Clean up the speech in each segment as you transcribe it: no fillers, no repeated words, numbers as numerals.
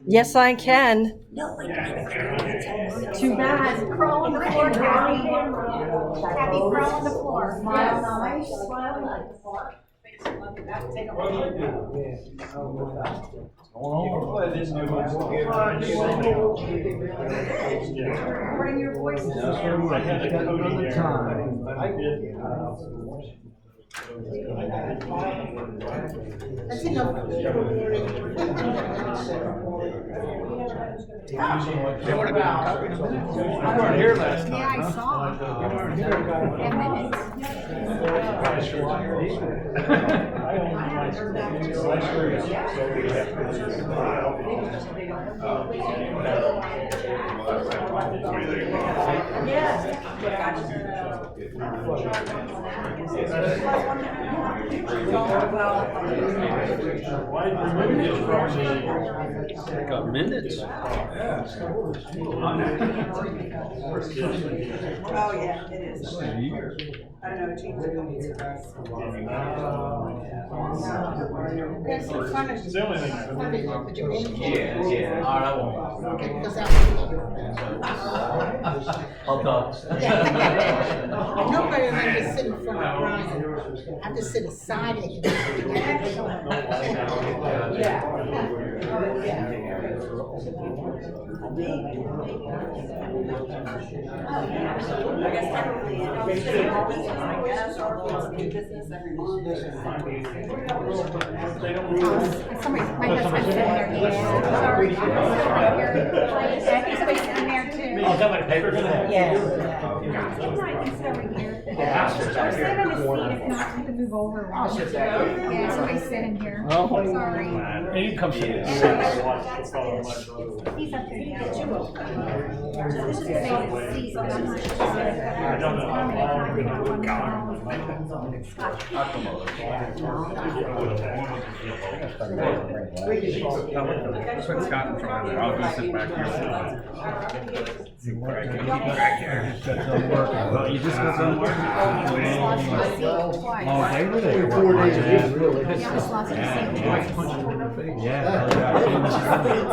Yes, I can. No, Too bad. Crawl on the floor, Kathy. Kathy, crawl on the floor. Smile nice, smile nice. Bring your voice. That's enough. They would have been covering them. You weren't here last time. Yeah, I saw. 10 minutes. Got minutes. Oh, yeah, it is. I don't know, change it. There's some fun of but you're in. Yeah. All right, I won't. Okay, because I'll talk. nobody remembers sitting in front of Brian. I have to sit aside and get I guess technically, although it's new business every month. Somebody, my husband's sitting there. Sorry. I think somebody's sitting there too. Oh, got my paper for that? Yeah. He's over here. Or sit on his seat if not, you can move over. I'll sit back here. Yeah, somebody's sitting here. Oh. Sorry. And you come sit. He's up there now. This is the seat, but I'm not sure. That's what Scott and Troy did. I'll go sit back here. You just got done working? Oh, they were there 4 days. Yeah, just lost your seat. Yeah.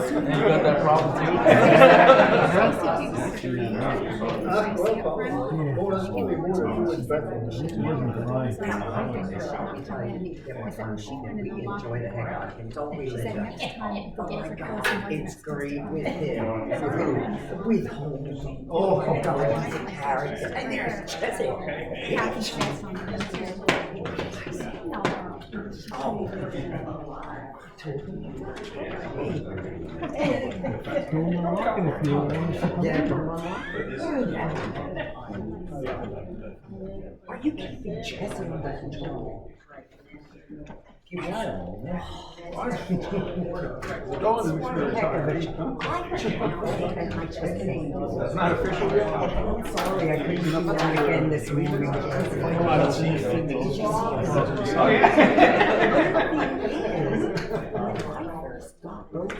And you got that problem too? It's great with him. With home. Oh, God, he's a character. And there's Jesse. Are you keeping Jesse under control? You want That's not official yet? I'm sorry, I couldn't come down again this week. Oh, yeah. Because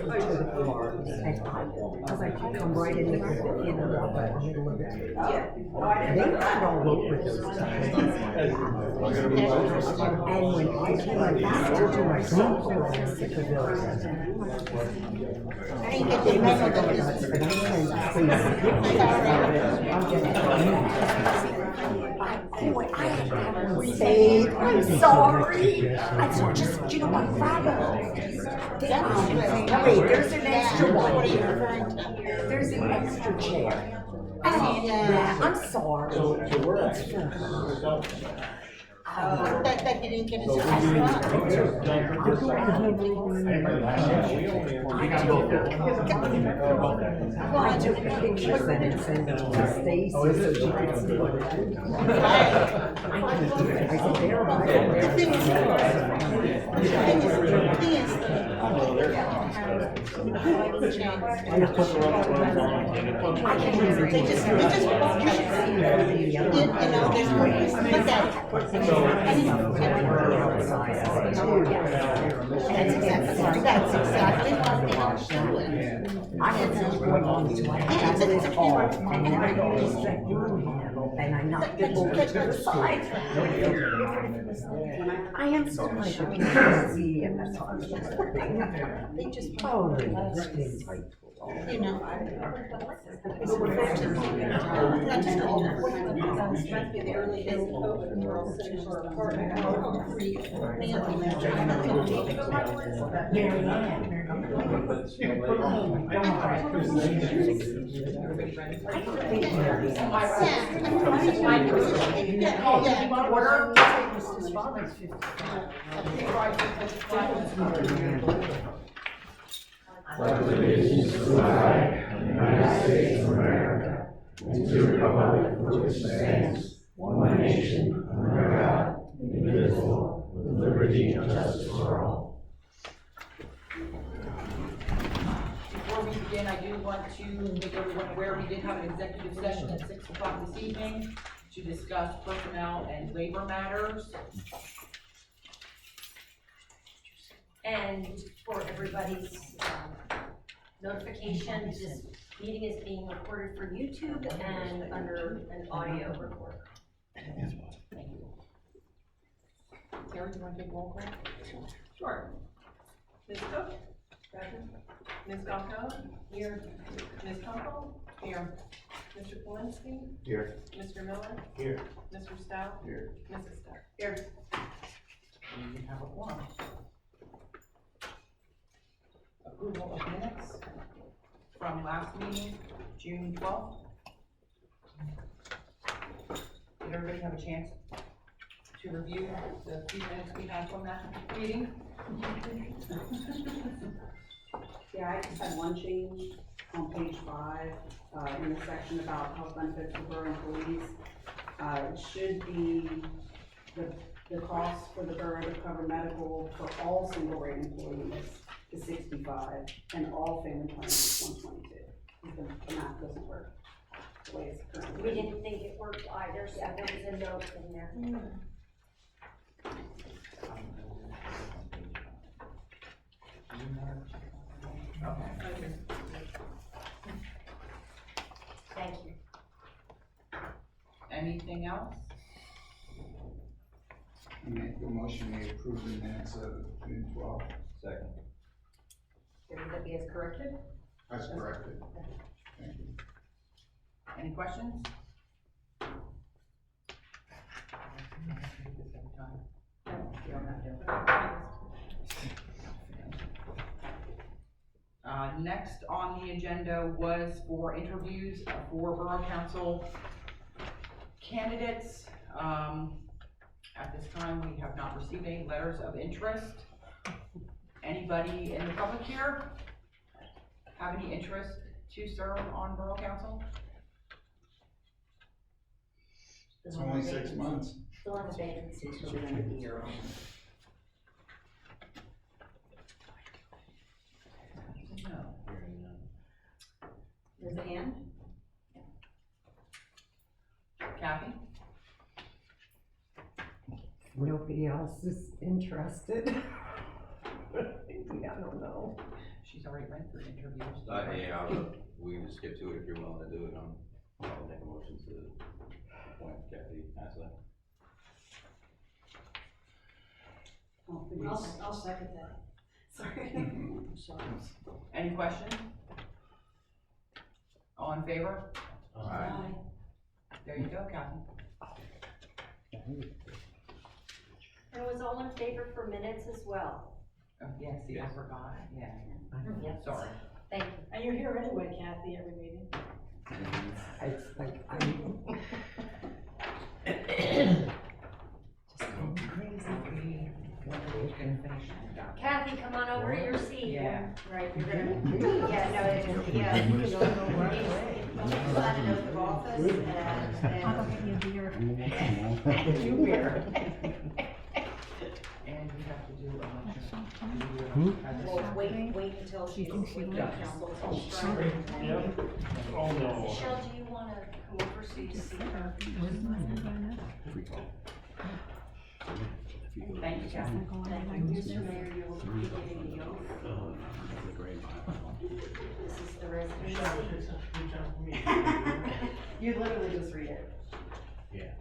I could come right in the middle of the it. They got all over those times. And when I came back to do my soul, I was sick of those. I didn't get the memo that this was I'm sorry. I just, you know what, wait, there's an extra one here. There's an extra chair. Yeah, I'm sorry. That you didn't get a chance. Well, I took pictures and sent them to Stacy so she could see what it is. I said, they're right. The thing is, they just, you should see, you know, there's more, look at it. That's exactly what they are doing. I had such going on too. And I know not get over to the side. I am so much, I mean, I see, and that's all. They just. Oh, that's You know, must be the early days of COVID, and we're all sitting for a party. Pledge allegiance to the flag of the United States of America and to the republic for which it stands, one nation, under God, indivisible, with liberty and justice for all. Before we begin, I do want to make everyone aware we did have an executive session at 6 o'clock this evening to discuss personnel and labor matters. And for everybody's notification, this meeting is being recorded for YouTube and under an audio recorder. Thank you. Terry, do you want to take roll call? Sure. Ms. Cook? Present. Ms. Galko? Here. Ms. Kunkel? Here. Mr. Polinsky? Here. Mr. Miller? Here. Mr. Stout? Here. Mrs. Stout? Here. We have a quorum. Approval of minutes from last meeting, June 12th. Did everybody have a chance to review the few minutes we had from that meeting? Yeah, I just had one change on page 5, in the section about health benefits for borough employees. It should be the cost for the borough to cover medical for all single rate employees is 65, and all family plans is 122. The math doesn't work the way it's currently. We didn't think it worked either, so there was a note in there. Thank you. Anything else? I make the motion we approve the minutes of June 12th. Second. Would that be as corrected? That's corrected. Thank you. Any questions? Next on the agenda was for interviews for Borough Council candidates. At this time, we have not received any letters of interest. Anybody in the public here have any interest to serve on Borough Council? It's only 6 months. Still have a vacancy, so we're gonna be here. No. There's a hand? Kathy? Nobody else is interested. Yeah, I don't know. She's already went through interviews. Yeah, we can just skip to it if you're willing to do it. I'll make a motion to appoint Kathy Haslett. I'll second that. Sorry. Sorry. Any questions? All in favor? Aye. There you go, Kathy. And was all in favor for minutes as well? Oh, yes, see, I forgot, yeah. Yes. Sorry. Thank you. And you're here anyway, Kathy, every meeting. It's like, I'm. Just going crazy. Kathy, come on over to your seat. Yeah. Right, you're gonna. Yeah, no, it's, yeah. He's got an oath of office I'll go get you a beer. You beer. And we have to do Well, wait until she's with the council. Oh, no. Michelle, do you wanna come over so you see her? Thank you, Kathy. Thank you, Mr. Mayor, you'll be giving the oath. This is the residency. You literally just read it. Yeah.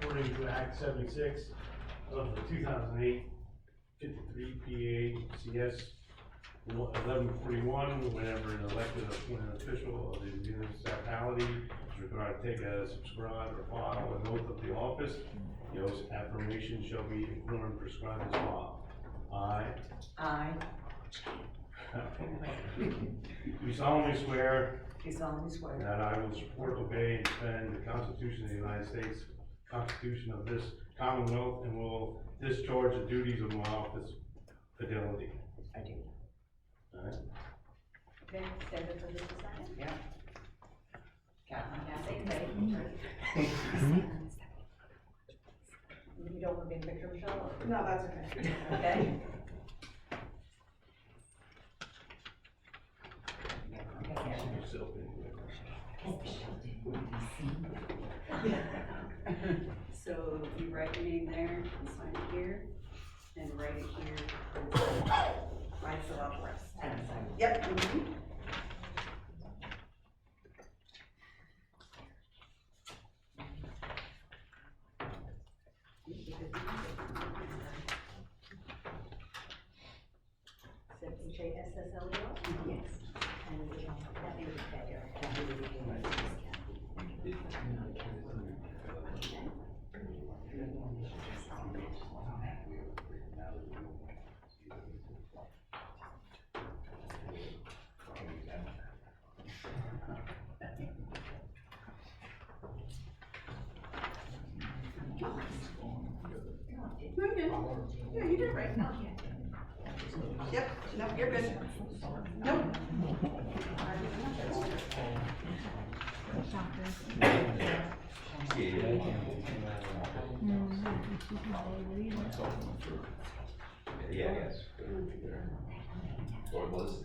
According to Act 76 of the 2008 53 PACS 1141, whenever an elected or appointed official of the municipality is required to take a subscribe or file an oath of the office, the oath's affirmation shall be in form prescribed as follows. I do solemnly swear Do solemnly swear that I will support, obey, and defend the Constitution of the United States, Constitution of this Commonwealth, and will discharge the duties of my office fidelity. I do. All right? Okay, stand up for just a second. Yeah. Kathy, ready? You don't want to be in the picture, Michelle? or- No, that's okay. Okay. So you write your name there, and sign it here, and write it here, and sign it. I fill out the rest. Yep. H-A-S-S-L-E-R? Yes. And Kathy with a K. No, you did. Yeah, you did it right. Yep, no, you're good. Nope. Yeah, I guess. Or was.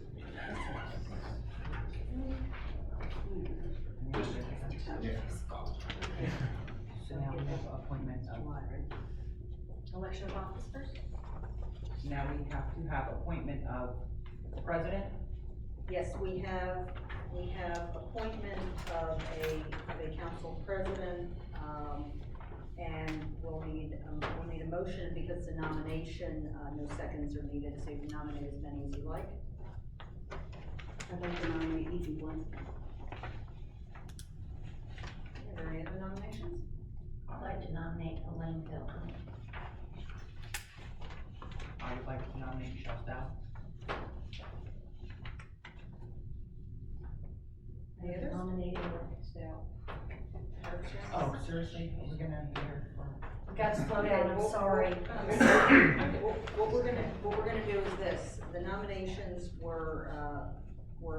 So now we have appointments of what? Election of office first? Now we have to have appointment of the president. Yes, we have appointment of a council president, and we'll need a motion because the nomination, no seconds are needed, so you can nominate as many as you like. I'd like to nominate Ethan Blunt. Are there any other nominations? I'd like to nominate Elaine Phil. I would like to nominate Michelle Stout. Any others? Nominating Rick Stout. Oh, seriously? We're gonna hear from. Got to slow down, I'm sorry. What we're gonna do is this, the nominations were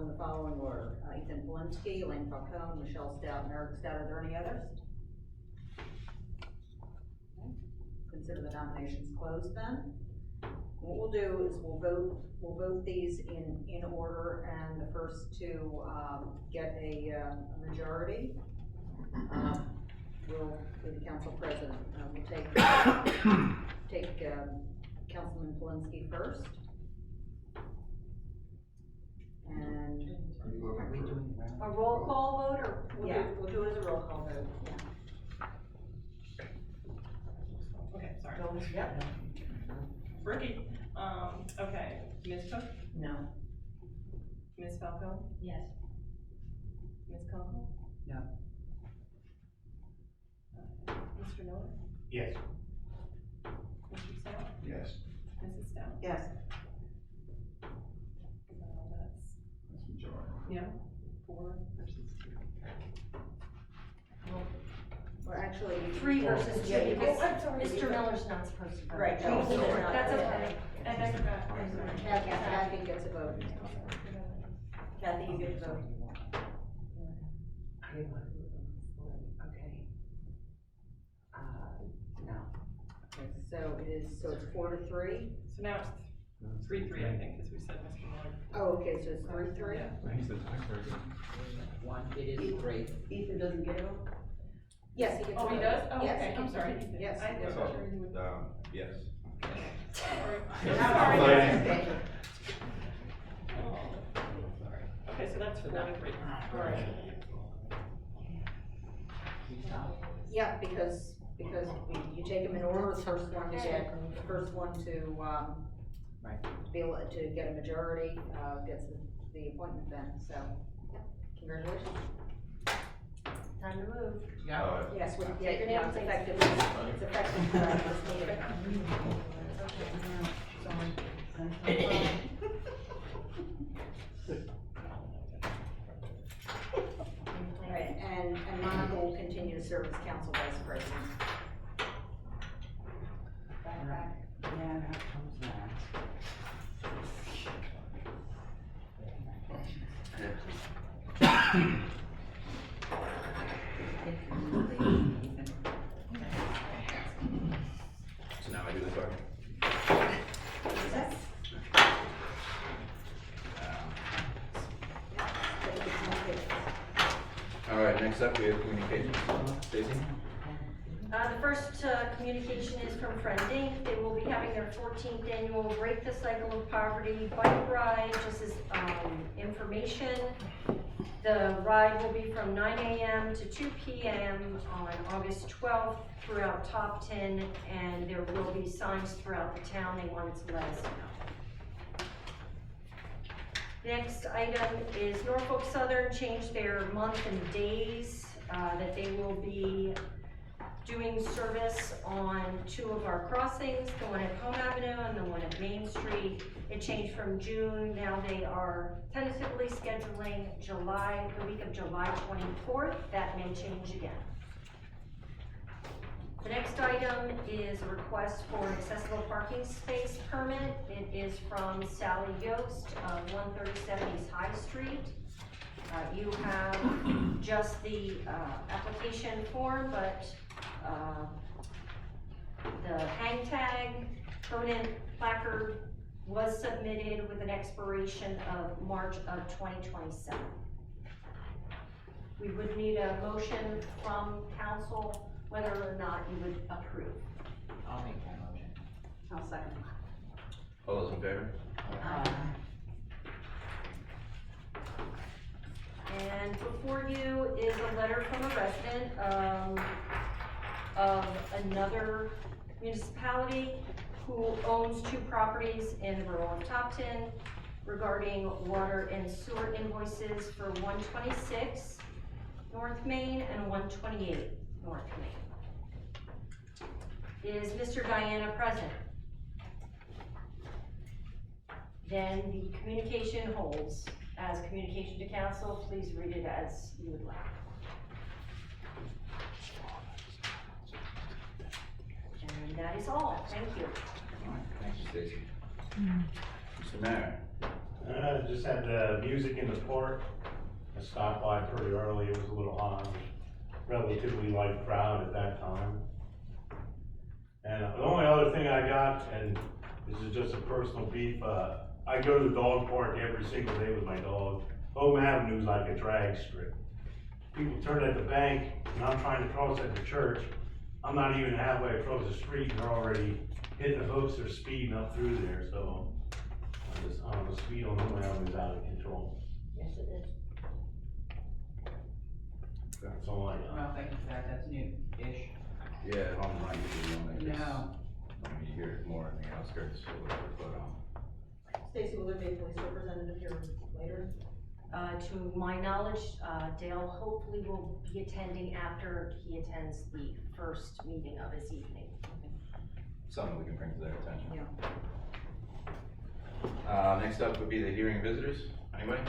in the following order. Ethan Polinsky, Elaine Falcone, Michelle Stout, and Eric Stout. Are there any others? Okay. Consider the nominations closed then. What we'll do is we'll vote these in order, and the first to get a majority will be the council president. We'll take Councilman Polinsky first. And Are you looking for? A roll call vote, or? we'll do it as a roll call vote. Okay, sorry. Yep. Ricky, okay, Ms. Cook, No. Ms. Falcone, Yes. Ms. Conkle? No. Mr. Miller, Yes. Mr. Stout, Yes. Mrs. Stout? Yes. That's, That's majority. yeah, 4 versus 2. Or actually. 3 versus 2, Yeah, because because- Mr. Miller's not supposed to vote. Right. No, He's not. that's okay. And I forgot, I'm sorry. Kathy gets a vote. Kathy, you get a vote. I didn't want to do it before. Okay. No. Okay, so it's 4-3. So now it's 3-3, I think, because we said Mr. Miller. Oh, okay, so it's 3-3. Yeah. He's the tiebreaker. One, it is 3. Ethan doesn't get a vote? Yes, he gets a vote. Oh, he does? Oh, Yes, okay, he I'm gets- sorry. Yes. I he gets a wasn't vote. sure you would. Yes. Sorry. Sorry. Okay, so that's 4-3. All right. Yeah, because you take them in order, the first one to be able to get a majority, gets the appointment then, so, yeah, congratulations. Time to move. Yes, Take your name, it's please. effective for this meeting. Right, and Monica will continue to serve as council vice president. Yeah, that comes back. So now I do the card. All right, next up we have communications. Stacy? The first communication is from Friend Inc. They will be having their 14th annual Break the Cycle of Poverty bike ride, just as information. The ride will be from 9 a.m. to 2 p.m. on August 12th throughout Topton, and there will be signs throughout the town. They wanted to let us know. Next item is Norfolk Southern changed their month and days that they will be doing service on 2 of our crossings, the one at Home Avenue and the one at Main Street. It changed from June. Now they are tentatively scheduling the week of July 24th. That may change again. The next item is a request for an accessible parking space permit. It is from Sally Yost of 137 East High Street. You have just the application form, but the hang tag, permanent placard was submitted with an expiration of March of 2027. We would need a motion from council whether or not you would approve. I'll make that motion. I'll second. All those in favor? And before you is a letter from a resident of another municipality who owns 2 properties in the borough of Topton regarding water and sewer invoices for 126 North Main and 128 North Main. Is Mr. Diana present? Then the communication holds as communication to council. Please read it as you would like. And that is all. Thank you. All right, thank you, Stacy. Mr. Mayor? Just had music in the park. I stopped by pretty early. It was a little hot. Relatively light crowd at that time. And the only other thing I got, and this is just a personal beef, I go to the dog park every single day with my dog. Home Avenue is like a drag strip. People turn at the bank, and I'm trying to cross at the church. I'm not even halfway across the street, and they're already hitting the hooks. They're speeding up through there, so the speed on Home Avenue is out of control. Yes, it is. That's all I got. Well, thank you for that, that's new-ish. Yeah, I'm not usually one that gets, No. you hear it more in the outskirts or whatever, but, Stacy, will there be a police representative here later? To my knowledge, Dale hopefully will be attending after he attends the first meeting of his evening. something we can bring to their attention. Yeah. Next up would be the hearing visitors. Anybody?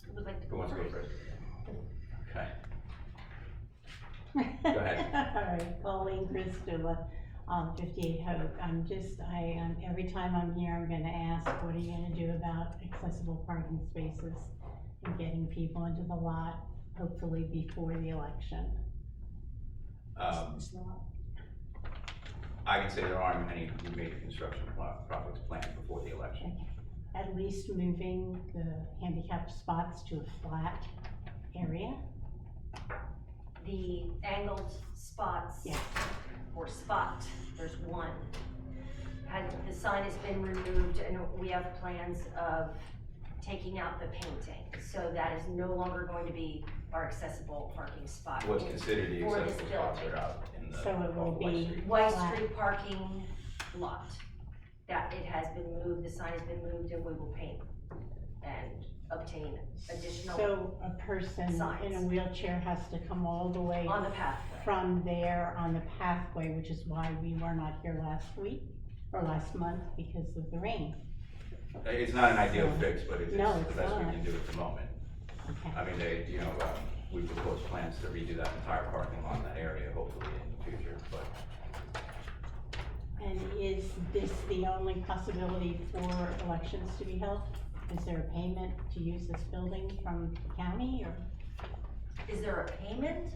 Who would like to Who go wants to go first? first? Okay. Go ahead. All right, Pauline Christula, 58 Hope. Every time I'm here, I'm gonna ask, what are you gonna do about accessible parking spaces and getting people into the lot, hopefully before the election? I can say there aren't any major construction projects planned before the election. At least moving the handicap spots to a flat area? The angled spots. Yes. Or spot, there's one. The sign has been removed and we have plans of taking out the painting. So that is no longer going to be our accessible parking spot. What's considered the for this accessible spots building. are out in the. So it will off White be- Street. White Flat. Street parking lot, that it has been moved, the sign has been moved, and we will paint and obtain additional So a person in a signs. wheelchair has to come all the way on the pathway. from there on the pathway, which is why we were not here last week, or last month, because of the rain. It's not an ideal fix, but it's No, the it's best we not. can do at the moment. Okay. I mean, we propose plans to redo that entire parking lot in that area, hopefully in the future, but And is this the only possibility for elections to be held? Is there a payment to use this building from the county, or? Is there a payment?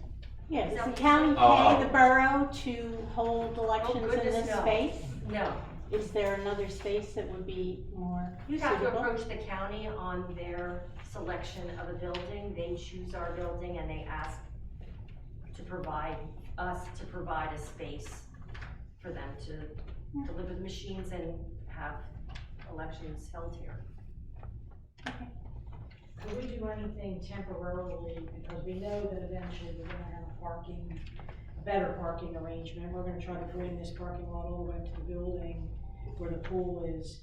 Yeah, Is does that the what you county said? pay the borough to hold elections in goodness, this no. space? No. Is there another space that would be more You have to suitable? approach the county on their selection of a building. They choose our building and they ask to provide a space for them to deliver the machines and have elections held here. Could we do anything temporarily, because we know that eventually we're gonna have a better parking arrangement, we're gonna try to bring this parking lot all the way to the building where the pool is,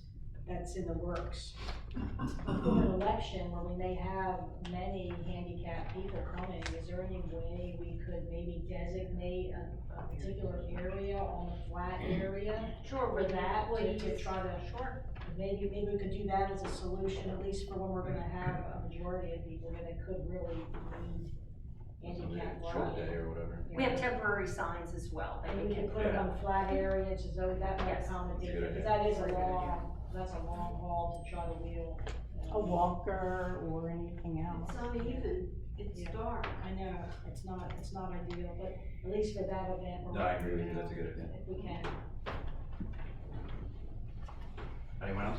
that's in the works. For an election where we may have many handicapped people coming, is there any way we could maybe designate a particular area on the flat area? Sure, For with that, that, to try to. Sure. Maybe we could do that as a solution, at least for when we're gonna have a majority of people that could really need handicap short day parking. or whatever. We have temporary signs as well that And we we can can put it on a flat area, just so that might Yes. accommodate Good it, because idea. that is that's a long haul to try to wheel. A walker or anything else? It's uneven, it's Yeah. dark. I know, it's not ideal, but at least for that event, we're. No, I agree with you, that's a good idea. If we can. Anyone else?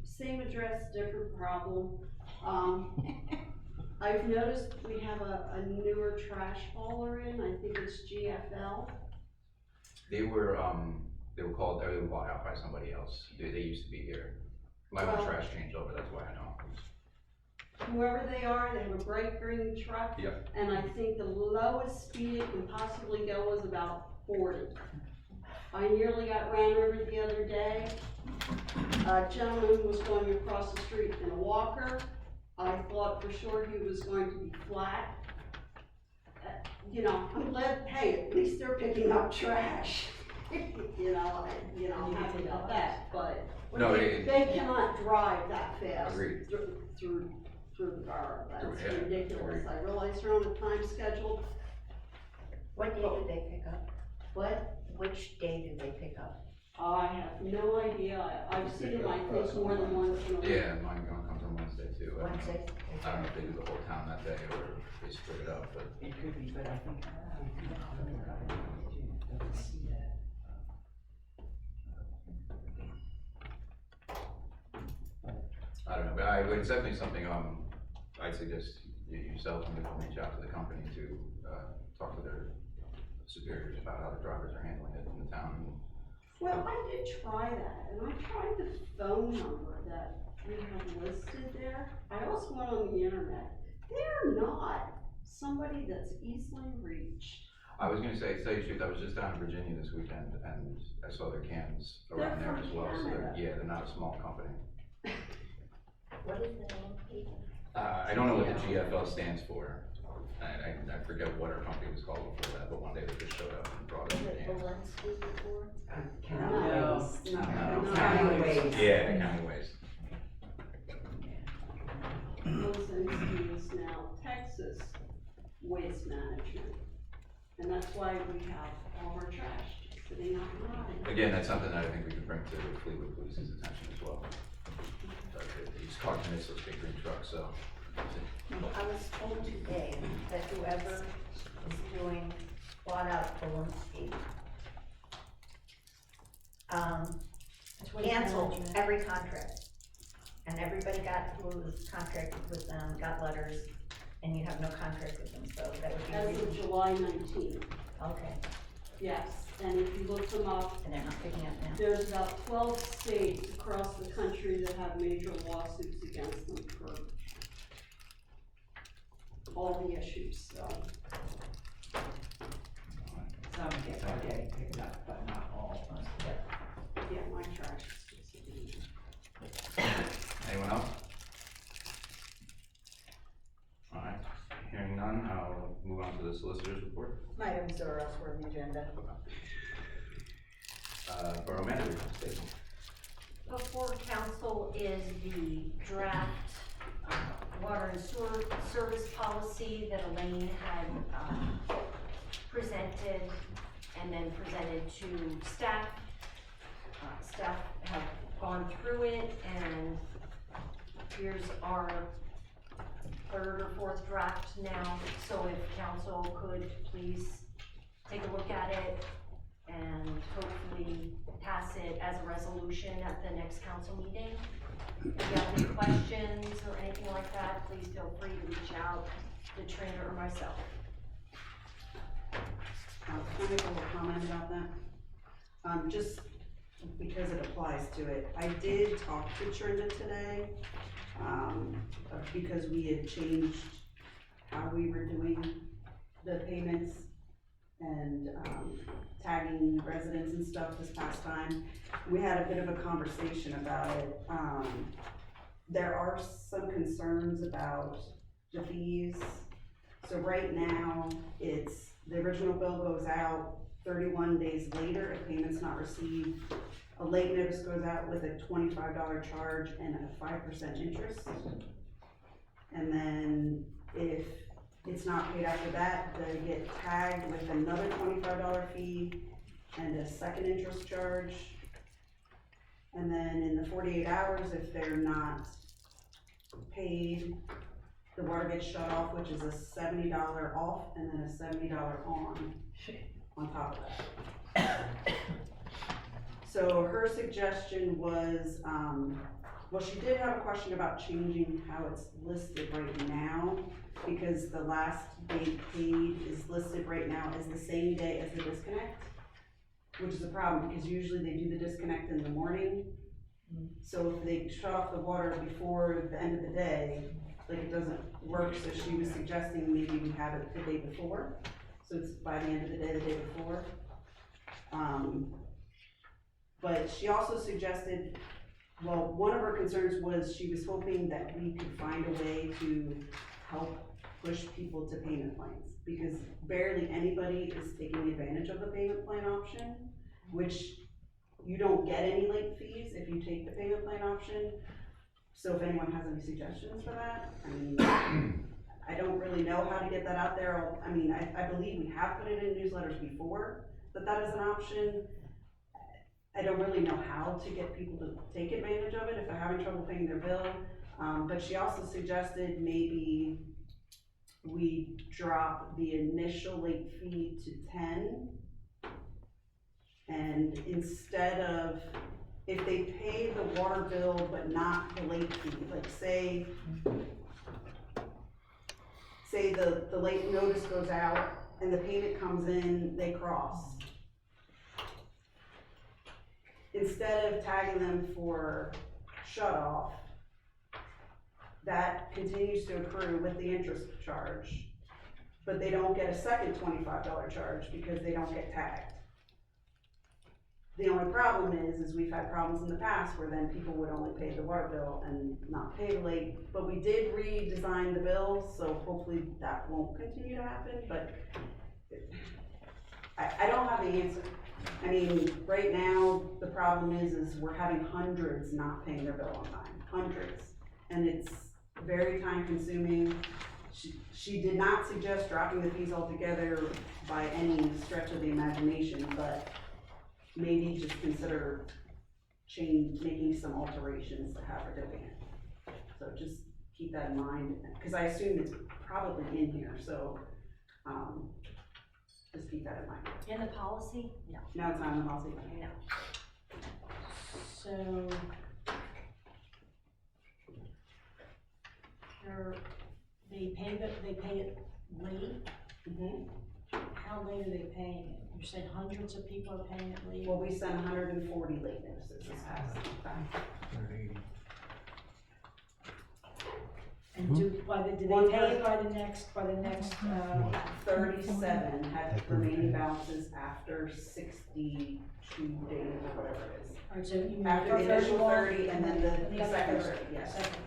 Same address, different problem. I've noticed we have a newer trash hauler in, I think it's GFL. They were called, they were bought out by somebody else. They used to be here. My own Well- trash changed over, that's why I know. Whoever they are, they have a bright green truck. Yep. And I think the lowest speed it can possibly go is about 40. I nearly got ran over the other day. A gentleman was going across the street in a walker. I thought for sure he was going to be flat. I'm glad, hey, at least they're picking up trash. I'm happy about that, but No, they cannot drive that fast Agreed. through the borough. That's Yeah, ridiculous. agreed. I realize they're on a time schedule. What day do they pick up? What? Which day do they pick up? I have no idea. I've seen it, I think, more than once in a week. Yeah, mine comes on Wednesday too. I don't know. Wednesday? I don't know if they do the whole town that day or if they split it up, but. It could be, but I think. I don't know, but it's definitely something, I'd suggest yourself and you reach out to the company to, talk to their superiors about how the drivers are handling it in the town. Well, I did try that, and I tried the phone number that we have listed there. I also went on the internet. They're not somebody that's easily reached. I was gonna say, to tell you the truth, I was just down in Virginia this weekend and I saw their cans around They're there from as well, so Canada. they're not a small company. What is the name, Pete? I don't know what the GFL stands for. I forget what our company was called before that, but one day they just showed up and brought us Was their it cans. Valencia before? No. County Waste. Yeah, the county waste. Wilson is now Texas Waste Management. And that's why we have all our trash just sitting out in the line. Again, that's something that I think we could bring to Fleetwood Police's attention as well. These car commits those big green trucks, so. I was told today that whoever is doing bought out Valencia, canceled every contract. And everybody who was contracted with them, got letters, and you have no contract with them, so that would be. As of July 19th, Okay, yes. And if you look them up, and they're not picking up now? there's about 12 states across the country that have major lawsuits against them for all the issues, so. Some are getting picked up, but not all. Yeah, my trash is just. Anyone else? All right, hearing none, I'll move on to the solicitor's report. Items are elsewhere on the agenda. Borough manager, statement. Before council is the draft water and sewer service policy that Elaine had presented and then presented to staff. Staff have gone through it, and here's our third or fourth draft now. So if council could please take a look at it and hopefully pass it as a resolution at the next council meeting. If you have any questions or anything like that, please feel free to reach out to Trina or myself. Can I make a little comment about that? Just because it applies to it. I did talk to Trina today, because we had changed how we were doing the payments and tagging residents and stuff this past time. We had a bit of a conversation about it. There are some concerns about the fees. So right now, it's, the original bill goes out 31 days later if payment's not received. A late notice goes out with a $25 charge and a 5% interest. And then if it's not paid after that, they get tagged with another $25 fee and a second interest charge. And then in the 48 hours, if they're not paid, the water gets shut off, which is a $70 off and then a $70 on top of that. So her suggestion was, well, she did have a question about changing how it's listed right now, because the last date paid is listed right now as the same day as the disconnect, which is a problem because usually they do the disconnect in the morning. So if they shut off the water before the end of the day, like it doesn't work. So she was suggesting maybe we have it the day before. So it's by the end of the day before. But she also suggested, well, one of her concerns was she was hoping that we could find a way to help push people to payment plans, because barely anybody is taking advantage of the payment plan option, which you don't get any late fees if you take the payment plan option. So if anyone has any suggestions for that, I mean, I don't really know how to get that out there. I mean, I believe we have put it in newsletters before, that is an option. I don't really know how to get people to take advantage of it if they're having trouble paying their bill. But she also suggested maybe we drop the initial late fee to 10. And instead of, if they pay the water bill but not the late fee, like say the late notice goes out and the payment comes in, they cross. Instead of tagging them for shut off, that continues to accrue with the interest charge, but they don't get a second $25 charge because they don't get tagged. The only problem is we've had problems in the past where then people would only pay the water bill and not pay the late, but we did redesign the bill, so hopefully that won't continue to happen, but I don't have the answer. I mean, right now, the problem is we're having hundreds not paying their bill on time, hundreds, and it's very time consuming. She did not suggest dropping the fees altogether by any stretch of the imagination, but maybe just consider making some alterations to how we're doing it. So just keep that in mind, because I assume it's probably in here, so just keep that in mind. In the policy? No. No, it's not in the policy. No. So, they pay it late? How late are they paying it? You said hundreds of people are paying it late? Well, we sent 140 late notices this past time. And do they pay it by the next, 37 had remaining balances after 62 days or whatever it is. Alright, so you. After the initial 30 and then And the other second 30, 30, yes. Second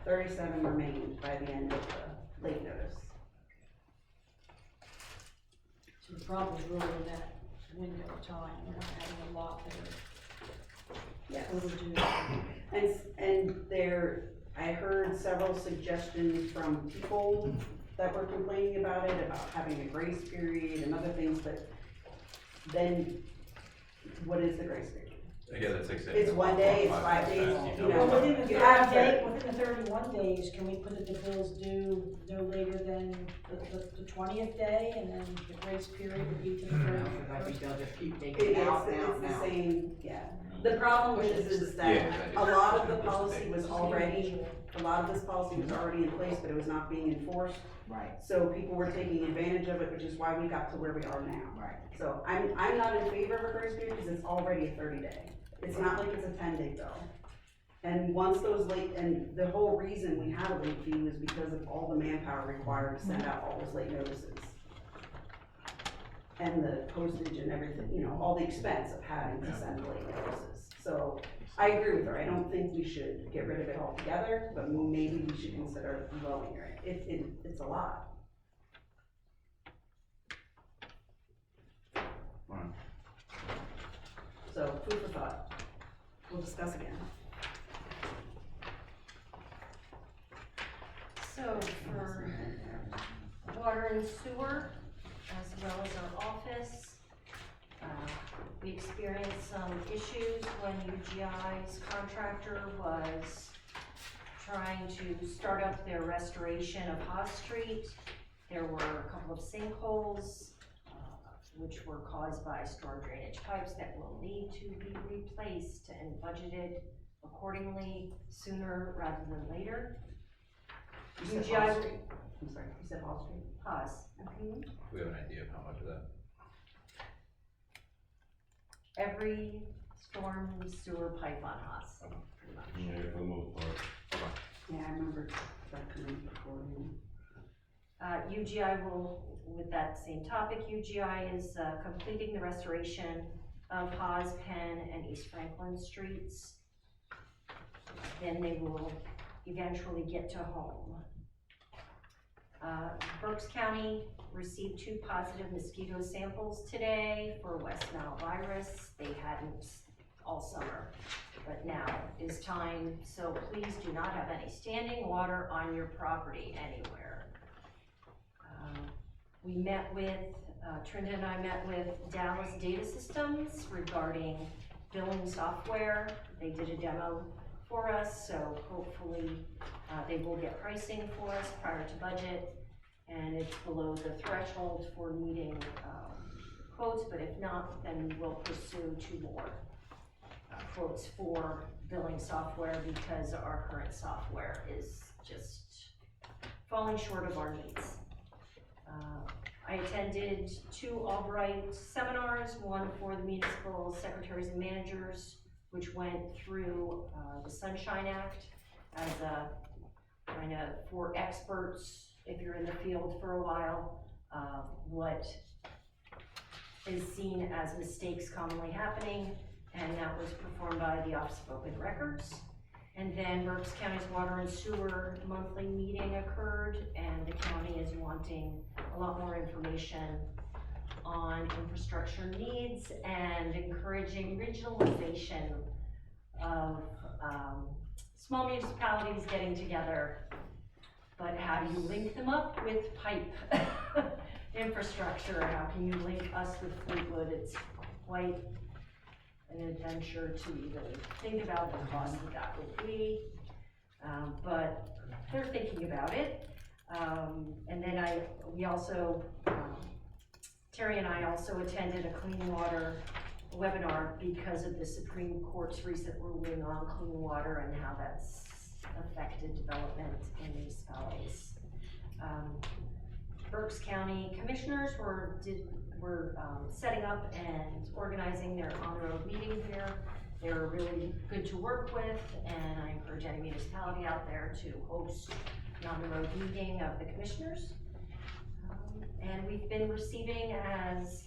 30, okay. 37 remained by the end of the late notice. So the problem is really in that window of time, we're not having a lot that are Yes. overdue. And there, I heard several suggestions from people that were complaining about it, about having a grace period and other things, but then what is the grace period? Yeah, that's like. It's 1 day, it's 5 days, you Well, know. within the You have 31 days, can we put that the bills due no later than the 20th day, and then the grace period would be to the 31st? they'll just keep It's the same, yeah. The problem is that a lot of the policy was already, a lot of this policy was already in place, but it was not being enforced. Right. So people were taking advantage of it, which is why we got to where we are now. Right. So I'm not in favor of a grace period because it's already a 30-day. It's not like it's a 10-day bill. And once those late, and the whole reason we had a late fee was because of all the manpower required to send out all those late notices. And the postage and everything, you know, all the expense of having to send late notices. So I agree with her. I don't think we should get rid of it altogether, but maybe we should consider lowering it. It's a lot. So food for thought. We'll discuss again. So for water and sewer, as well as our office, we experienced some issues when UGI's contractor was trying to start up their restoration of Haas Street. There were a couple of sinkholes, which were caused by storm drainage pipes that will need to be replaced and budgeted accordingly sooner rather than later. You said Hall Street. I'm sorry, you said Hall Street? Haas. We have an idea of how much of that? Every storm sewer pipe on Haas, pretty much. Yeah, for the most part. Yeah, I remember that coming before you. UGI will, with that same topic, UGI is completing the restoration of Haas, Penn, and East Franklin streets. Then they will eventually get to home. Berks County received 2 positive mosquito samples today for West Nile virus. They hadn't all summer, but now is time, so please do not have any standing water on your property anywhere. We met with, Trinda and I met with Dallas Data Systems regarding billing software. They did a demo for us, so hopefully they will get pricing for us prior to budget, and it's below the threshold for needing quotes, but if not, then we'll pursue 2 more quotes for billing software because our current software is just falling short of our needs. I attended 2 Albright seminars, one for the municipal secretaries and managers, which went through the Sunshine Act as a kind of for experts, if you're in the field for a while, what is seen as mistakes commonly happening, and that was performed by the Office of Open Records. And then Berks County's water and sewer monthly meeting occurred, and the county is wanting a lot more information on infrastructure needs and encouraging regionalization of small municipalities getting together. But how do you link them up with pipe infrastructure? How can you link us with Fleetwood? It's quite an adventure to even think about the cost of that would be, but they're thinking about it. And then we also, Terry and I also attended a clean water webinar because of the Supreme Court's recent ruling on clean water and how that's affected development in municipalities. Berks County commissioners were setting up and organizing their on-the-road meeting here They're really good to work with, and I encourage any municipality out there to host an on-the-road meeting of the commissioners. And we've been receiving, as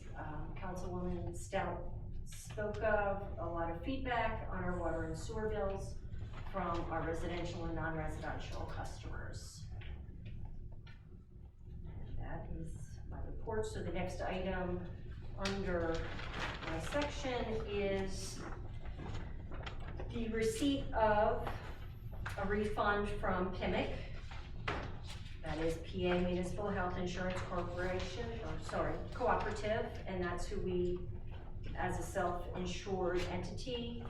Councilwoman Stout spoke of, a lot of feedback on our water and sewer bills from our residential and non-residential customers. And that is my report. So the next item under my section is the receipt of a refund from PIMIC. That is PA Municipal Health Insurance Corporation, cooperative, and that's who we, as a self-insured entity,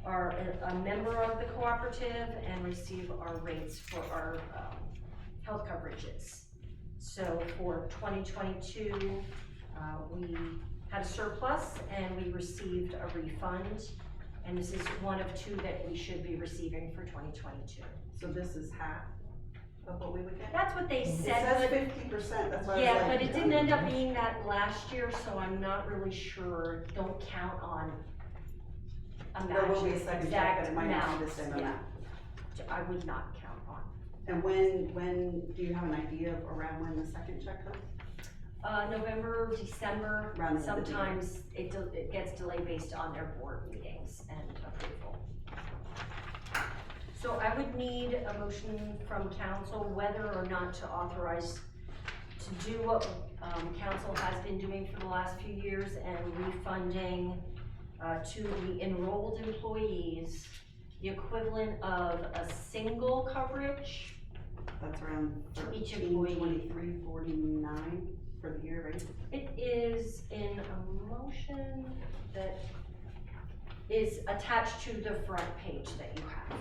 are a member of the cooperative and receive our rates for our health coverages. So for 2022, we had a surplus and we received a refund, and this is one of two that we should be receiving for 2022. So this is half of what we would get? That's what they It said. says 50%, that's why I was Yeah, like. but it didn't end up being that last year, so I'm not really sure. Don't count on a match. There will be a second check, but it might not be the amounts. same Yeah. amount. I would not count on. And when, do you have an idea of around when the second check comes? November, December, Around the end of the year. sometimes it gets delayed based on their board meetings and approval. So I would need a motion from council whether or not to authorize to do what council has been doing for the last few years and refunding to the enrolled employees the equivalent of a single coverage. That's around To each 2349 for the year, right? It is in a motion that is attached to the front page that you have.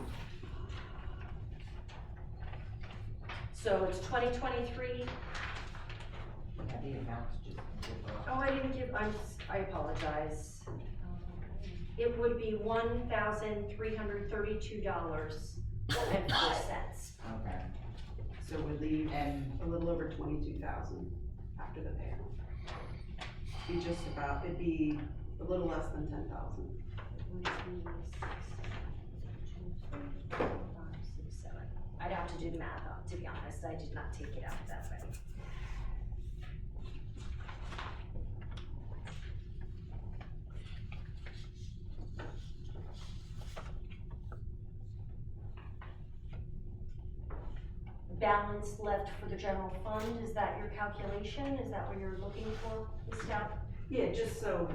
So it's 2023. The amounts just. Oh, I didn't give, I apologize. It would be $1,332.04. Okay. So we leave a little over 22,000 after the payout. Be just about, it'd be a little less than 10,000. 1, 2, 3, 4, 5, 6, 7. I'd have to do the math up, to be honest. I did not take it out that way. Balance left for the general fund, is that your calculation? Is that what you're looking for, Ms. Stout? Yeah, just so.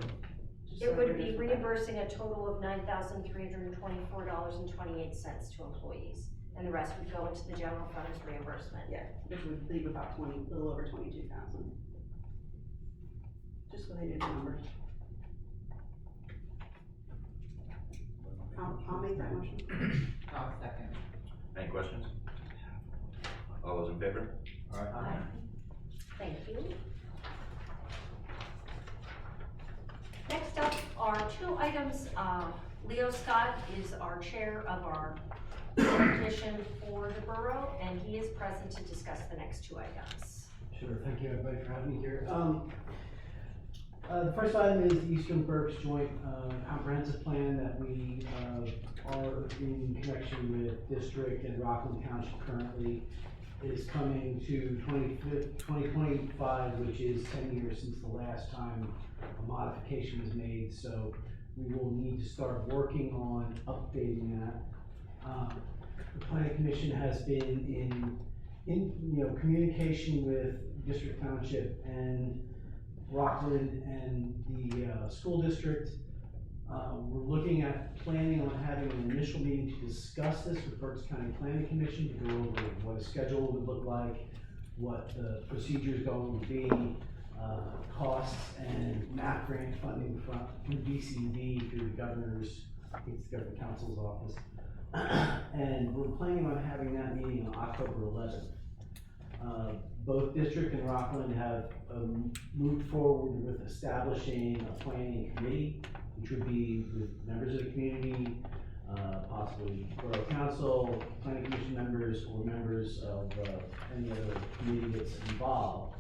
It would be reimbursing a total of $9,324.28 to employees, and the rest would go into the general fund as reimbursement. Yeah, which would leave about a little over 22,000. Just so they do the numbers. I'll make that motion. I'll second. Any questions? All those in favor? Aye. Thank you. Next up are two items. Leo Scott is our chair of our commission for the borough, and he is present to discuss the next two items. Sure, thank you everybody for having me here. The first item is the Eastern Berks Joint Comprehensive Plan that we are in connection with District and Rockland Township currently. Is coming to 2025, which is 10 years since the last time a modification was made, so we will need to start working on updating that. The Planning Commission has been in communication with District Township and Rockland and the school district. We're looking at planning on having an initial meeting to discuss this with Berks County Planning Commission to go over what a schedule would look like, what the procedure is going to be, costs, and MAP grant funding from DCD through the governor's, I think it's the Governor Council's office. And we're planning on having that meeting on October 11th. Both District and Rockland have moved forward with establishing a planning committee, which would be with members of the community, possibly Borough Council, Planning Commission members, or members of any other committee that's involved.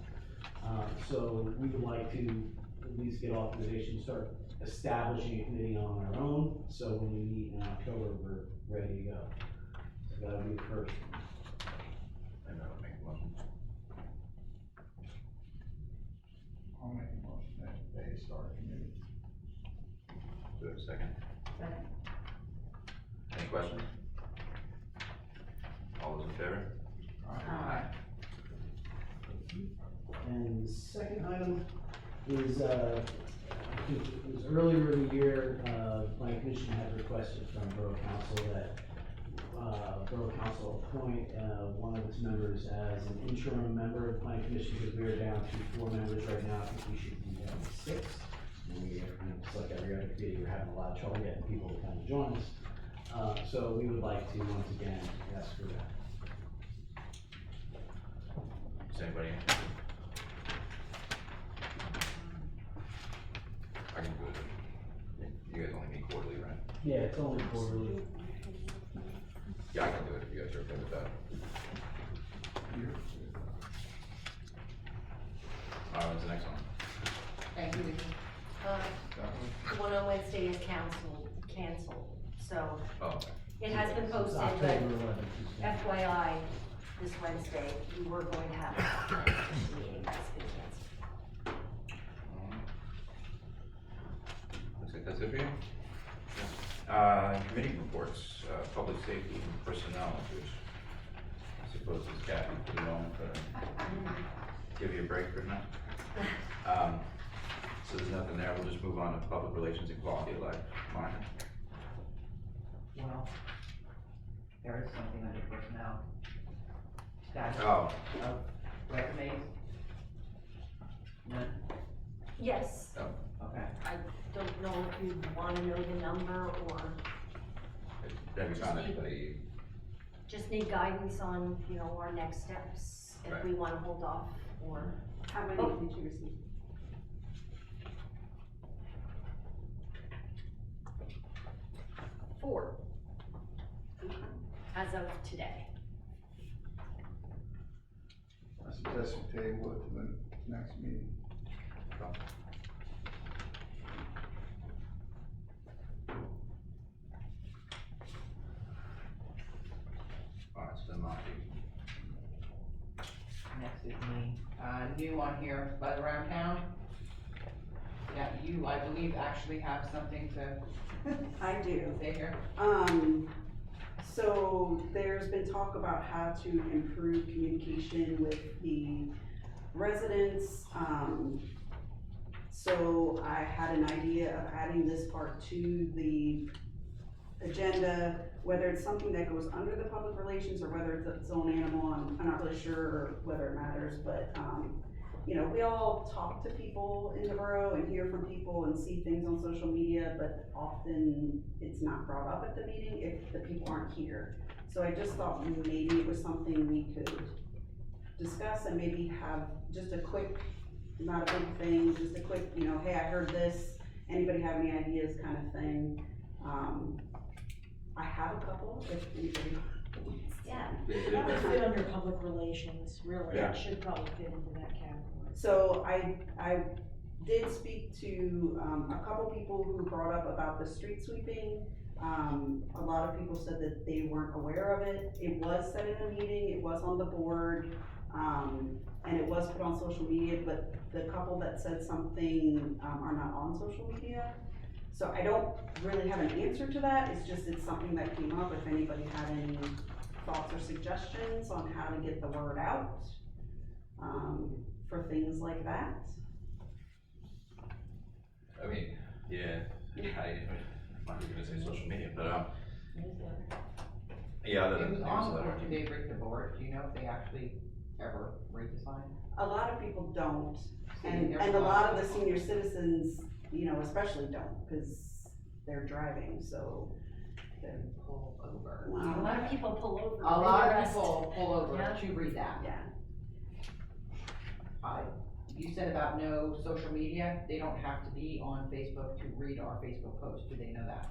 So we would like to at least get authorization to start establishing a committee on our own, so when we meet in October, we're ready to go. So that'll be the first. And I'll make a motion. I'll make a motion that they start a committee. Do we have a second? Second. Any questions? All those in favor? Aye. And the second item is, I think it was earlier in the year, the planning commission had requested from Borough Council that, Borough Council appoint, one of its members as an interim member of the planning commission, because we are down to 4 members right now. I think we should be down to 6. And we, just like every other committee, we're having a lot of trouble getting people to come and join us. So we would like to, once again, ask for that. Is anybody interested? I can do it. You guys only meet quarterly, right? Yeah, it's only quarterly. Yeah, I can do it if you guys are okay with that. What's the next one? Thank you, Vicky. The one on Wednesday is canceled, so Oh, okay. it has been It's posted, October but 11th. FYI, this Wednesday, we were going to have a meeting that's been canceled. Looks like that's it for you? Committee reports, public safety and personnel, which I suppose is Kathy for the moment, but give you a break for now. So there's nothing there, we'll just move on to public relations and quality of life. Martin? Well, there is something under personnel. Status Oh, of resumes? None? Yes, oh, Okay. I don't know if you want to know the number or have you found anybody? just need guidance on, you know, our next steps, if Right. we want to hold off or. How many Oh. did you receive? Four. As of today. I suggest we table it to the next meeting. Alright, so then Monty. Next is me. New on here, Buzz Around Town. Yeah, you, I believe, actually have something to I do. say here. So there's been talk about how to improve communication with the residents. So I had an idea of adding this part to the agenda, whether it's something that goes under the public relations or whether it's its own animal, I'm not really sure whether it matters, but, you know, we all talk to people in the borough and hear from people and see things on social media, but often it's not brought up at the meeting if the people aren't here. So I just thought maybe it was something we could discuss and maybe have just a quick, not a big thing, just a quick, you know, hey, I heard this, anybody have any ideas kind of thing. I have a couple, if anybody wants. Yeah. That would fit under public relations, really, Yeah. it should probably fit into that category. So I did speak to, a couple people who brought up about the street sweeping. A lot of people said that they weren't aware of it. It was said in a meeting, it was on the board, and it was put on social media, but the couple that said something, are not on social media. So I don't really have an answer to that, it's something that came up, if anybody had any thoughts or suggestions on how to get the word out, for things like that. I mean, yeah, I'm not gonna say social media, but, yeah, the It was on the newsletter. board, do they read the board? Do you know if they actually ever read the sign? A lot of people don't, See, and there's a lot of the people. senior citizens, you know, especially don't, because they're driving, so. they're- Pull over. A Wow. lot of people pull over. A lot of read the people pull over Yeah. to read that. Yeah, You said about no social media, they don't have to be on Facebook to read our Facebook post, do they know that?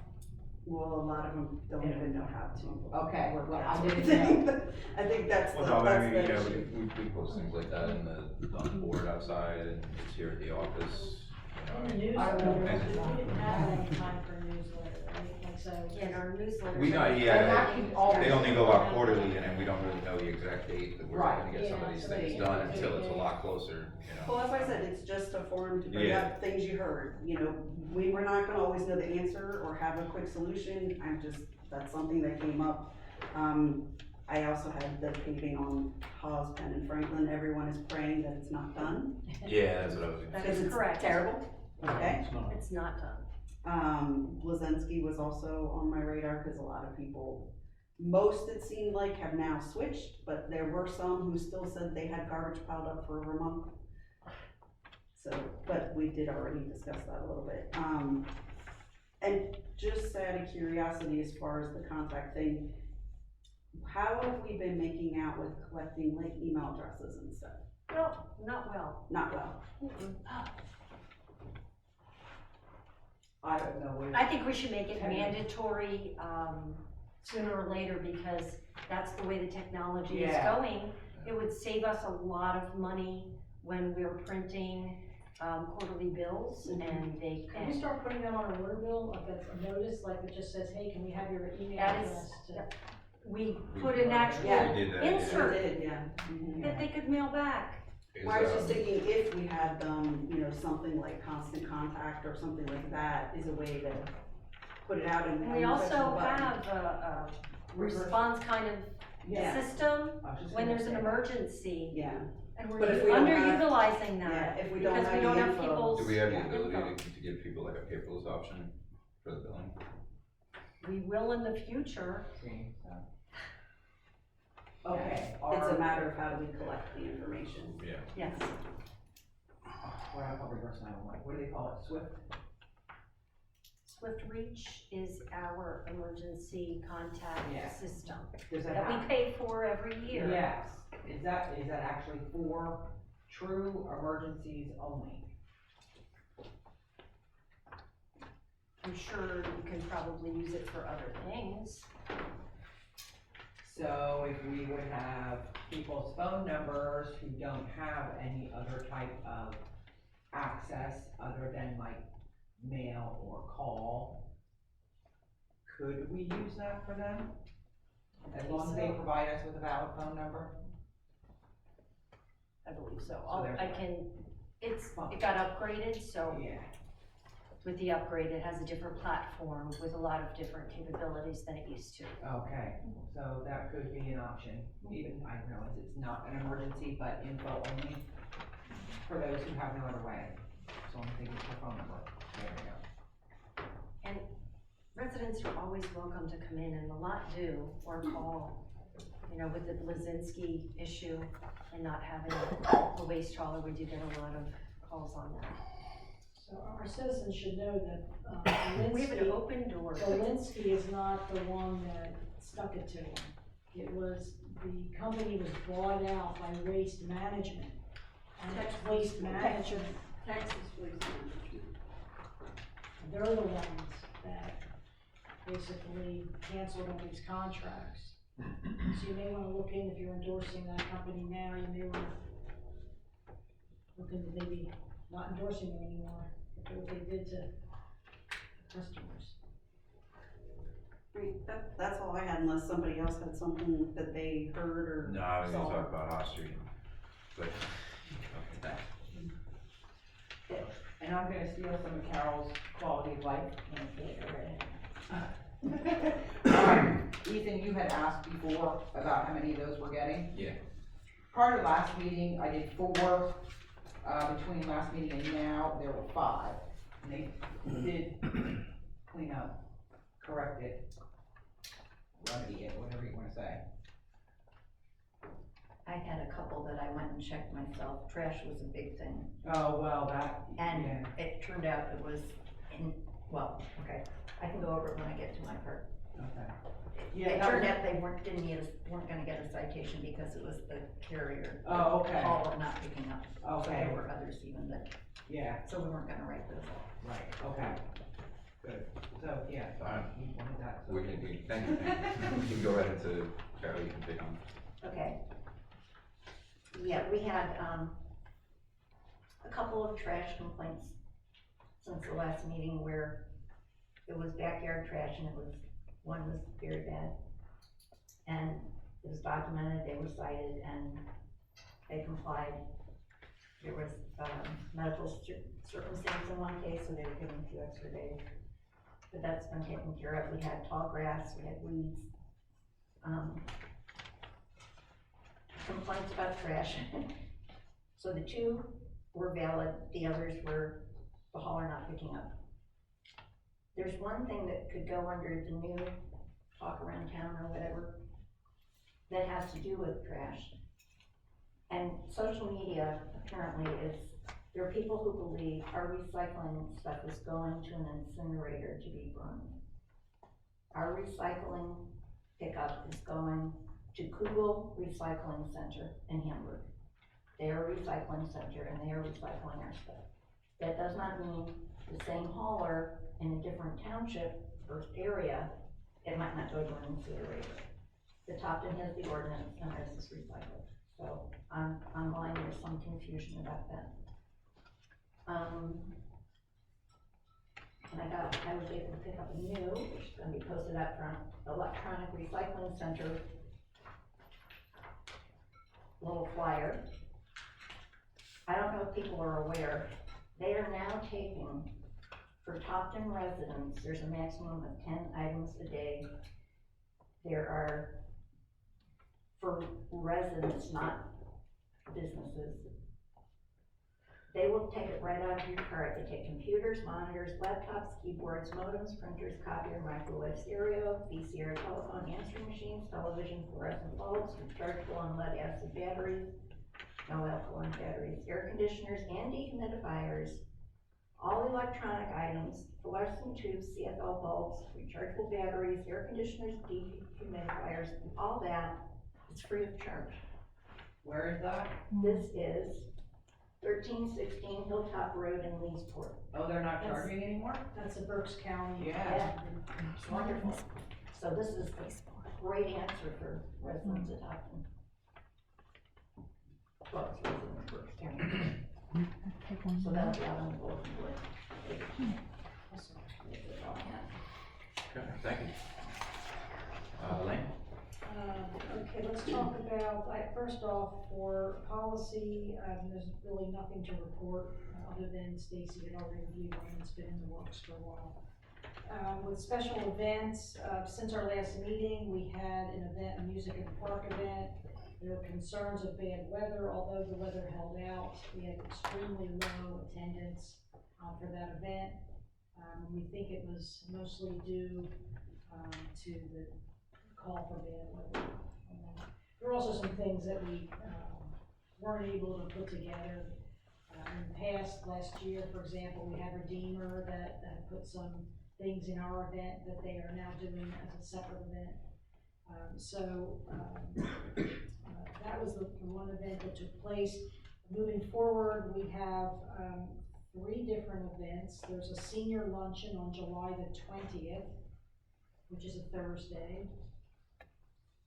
well, a lot of them don't even know how to. Okay, work well, that I sort of didn't thing. I think that's the, Well, no, but I that's mean, the yeah, issue. we post things like that on the board outside, and it's here at the office, In the newsletter, we didn't have any time for a newsletter, right? Like, so. Yeah, in our newsletter. We know, yeah, they only go out quarterly, and then we don't really know the exact date that we're gonna get some of these things done until it's a lot closer, you know. Well, as I said, it's just a forum to bring Yeah. up things you heard, you know, we were not gonna always know the answer or have a quick solution, that's something that came up. I also had the paving on Hawes, Penn and Franklin, everyone is praying that it's not done. Yeah, that's what I was That gonna is say. It's correct. terrible, okay? It's not done. Blazinski was also on my radar, cause a lot of people, most it seemed like have now switched, but there were some who still said they had garbage piled up for over a month. So, but we did already discuss that a little bit. And just out of curiosity, as far as the contact thing, how have we been making out with collecting like email addresses and stuff? Well, not well. Not well. I don't know where. I think we should make it mandatory, sooner or later, because that's the way the technology is Yeah. going. It would save us a lot of money when we're printing, quarterly bills, and they, Can we start putting them on a water bill, like that's a notice, like it just says, hey, can we have your email That is- address to? we put an actual Yeah, we did that, insert Yeah. that they could mail back. Well, I was just thinking if we had you know, something like constant contact or something like that is a way to put it out and. And we also have a response kind of Yeah. system I was just when gonna there's an say. emergency. Yeah, And But we're if we don't have- underutilizing yeah, that. if we don't because have we don't the have info. people's Do we have the info. ability to give people like a paperless option for the billing? We will in the future. Okay. it's a matter of how do we collect the information. Yeah. Yes. What I call reverse 911, what do they call it, Swift? Swift Reach is our emergency contact Yeah. system Does that we pay for every year. Yes, is that actually for true emergencies only? I'm sure you can probably use it for other things. So if we would have people's phone numbers who don't have any other type of access other than like mail or call, could we use that for them? As long as they provide us with a valid phone number? I believe so. there's I one. can, it got upgraded, so Yeah. with the upgrade, it has a different platform with a lot of different capabilities than it used to. Okay, so that could be an option, even, I realize it's not an emergency, but info only for those who have no other way. So I'm thinking for phone number, there we go. And residents are always welcome to come in, and a lot do, or call. You know, with the Blazinski issue and not having the waste hauler, we do get a lot of calls on that. So our citizens should know that, We have an open door. Galinsky is not the one that stuck it to him. It was, the company was bought out by Waste Management. And it's Waste Management, Texas Waste Management. they're the ones that basically canceled all these contracts. So you may wanna look in, if you're endorsing that company now, you may wanna look into maybe not endorsing them anymore, look at what they did to customers. Right, that's all I had unless somebody else had something that they heard or No, I was gonna saw. talk about High Street, but, okay. And I'm gonna steal some of Carol's quality of life. Ethan, you had asked before about how many of those we're getting. Yeah. Part of last meeting, I did 4, between last meeting and now, there were 5. And they did clean up, correct it, remedy it, whatever you wanna say. I had a couple that I went and checked myself. Trash was a big thing. Oh, well, that, And yeah. it turned out it was okay, I can go over it when I get to my part. Okay. It turned out they weren't gonna get a citation because it was the carrier. Oh, okay. Call and not picking up. So Okay. there were others even that, Yeah, so we weren't gonna write those up. right, okay. Good. So, yeah, Alright. we wanted that. so- We can, thank you. We can go right into, Carol, you can pick on. Okay. Yeah, we had, a couple of trash complaints since the last meeting where it was backyard trash and one was very bad. And it was documented, they were cited, and they complied. There was, medical circumstance in one case, so they were given a few extra days. But that's been taken care of. We had tall grass, we had weeds. Complaints about trash. So the two were valid, the others were the hauler not picking up. There's one thing that could go under the new talk around town or whatever that has to do with trash. And social media apparently is, there are people who believe our recycling stuff is going to an incinerator to be burned. Our recycling pickup is going to Kugel Recycling Center in Hamburg. They are a recycling center and they are recycling our stuff. That does not mean the same hauler in a different township or area, it might not go to an incinerator. The Topton has the ordinance and ours is recycled. So online there's some confusion about that. And I was able to pick up a new, which is gonna be posted up front, electronic recycling center little flyer. I don't know if people are aware, they are now taking, for Topton residents, there's a maximum of 10 items a day. There are, for residents, not businesses, they will take it right out of your cart. They take computers, monitors, laptops, keyboards, modems, printers, copier, microwave, stereo, VCR, telephone, answering machines, television, fluorescent bulbs, rechargeable and lead acid batteries, no alkaline batteries, air conditioners and dehumidifiers, all electronic items, fluorescent tubes, CFL bulbs, rechargeable batteries, air conditioners, dehumidifiers, all that is free of charge. Where is that? This is 1316 Hilltop Road in Leesport. Oh, they're not charging anymore? That's the Berks County. Yeah. It's wonderful. So this is a great answer for residents of Topton. Well, it's residents of Berks County. So that'll be out on the bulletin board. Okay, thank you. Lane? Okay, let's talk about, first off, for policy, there's really nothing to report, other than Stacy had already reviewed one, it's been in the works for a while. With special events, since our last meeting, we had an event, a music in the park event. There were concerns of bad weather, although the weather held out. We had extremely low attendance for that event. We think it was mostly due to the call for bad weather. There were also some things that we weren't able to put together. In the past, last year, for example, we had Redeemer that put some things in our event that they are now doing as a separate event. That was the one event that took place. Moving forward, we have 3 different events. There's a senior luncheon on July the 20th, which is a Thursday.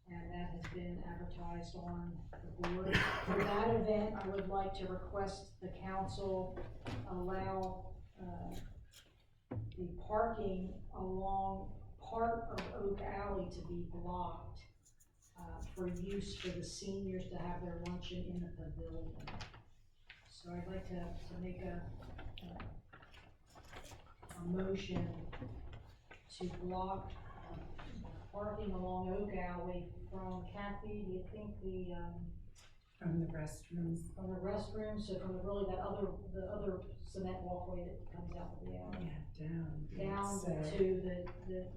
And that has been advertised on the board. For that event, I would like to request the council allow the parking along part of Oak Alley to be blocked for use for the seniors to have their luncheon in the pavilion. So I'd like to make a motion to block parking along Oak Alley from Kathy, do you think From the restrooms. from the restroom, so from the other cement walkway that comes out of the alley? Down to the.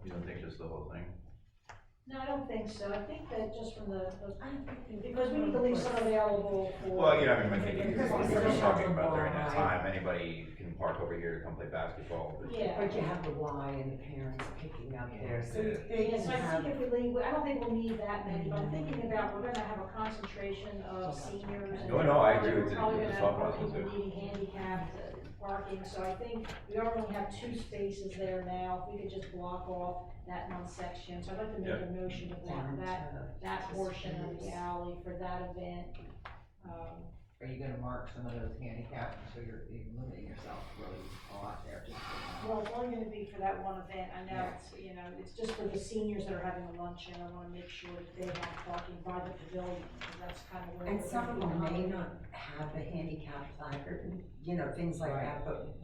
You don't think just the whole thing? No, I don't think so. I think that just from because we need to leave some available for. Well, I think we're just talking about during that time, anybody can park over here to come play basketball. Yeah. But you have the Y and the parents picking up there, so they Yes, can I have. think if we leave, I don't think we'll need that many, but I'm thinking about, we're gonna have a concentration of seniors. And No, I agree with we're you. probably Let's gonna talk have about more this people needing handicapped parking, so I think we already have 2 spaces there now. If we could just block off that one section, so I'd like to make a motion to block that portion of the alley for that event. Are you gonna mark some of those handicaps, so you're limiting yourself really a lot there, just so you know? Well, it's only gonna be for that one event, I know, Yeah. it's, you know, it's just for the seniors that are having a luncheon, I wanna make sure that they have parking by the pavilion, because that's kind of where. And we're some of gonna them be may not have a handicap placard, you know, things like Right. that, but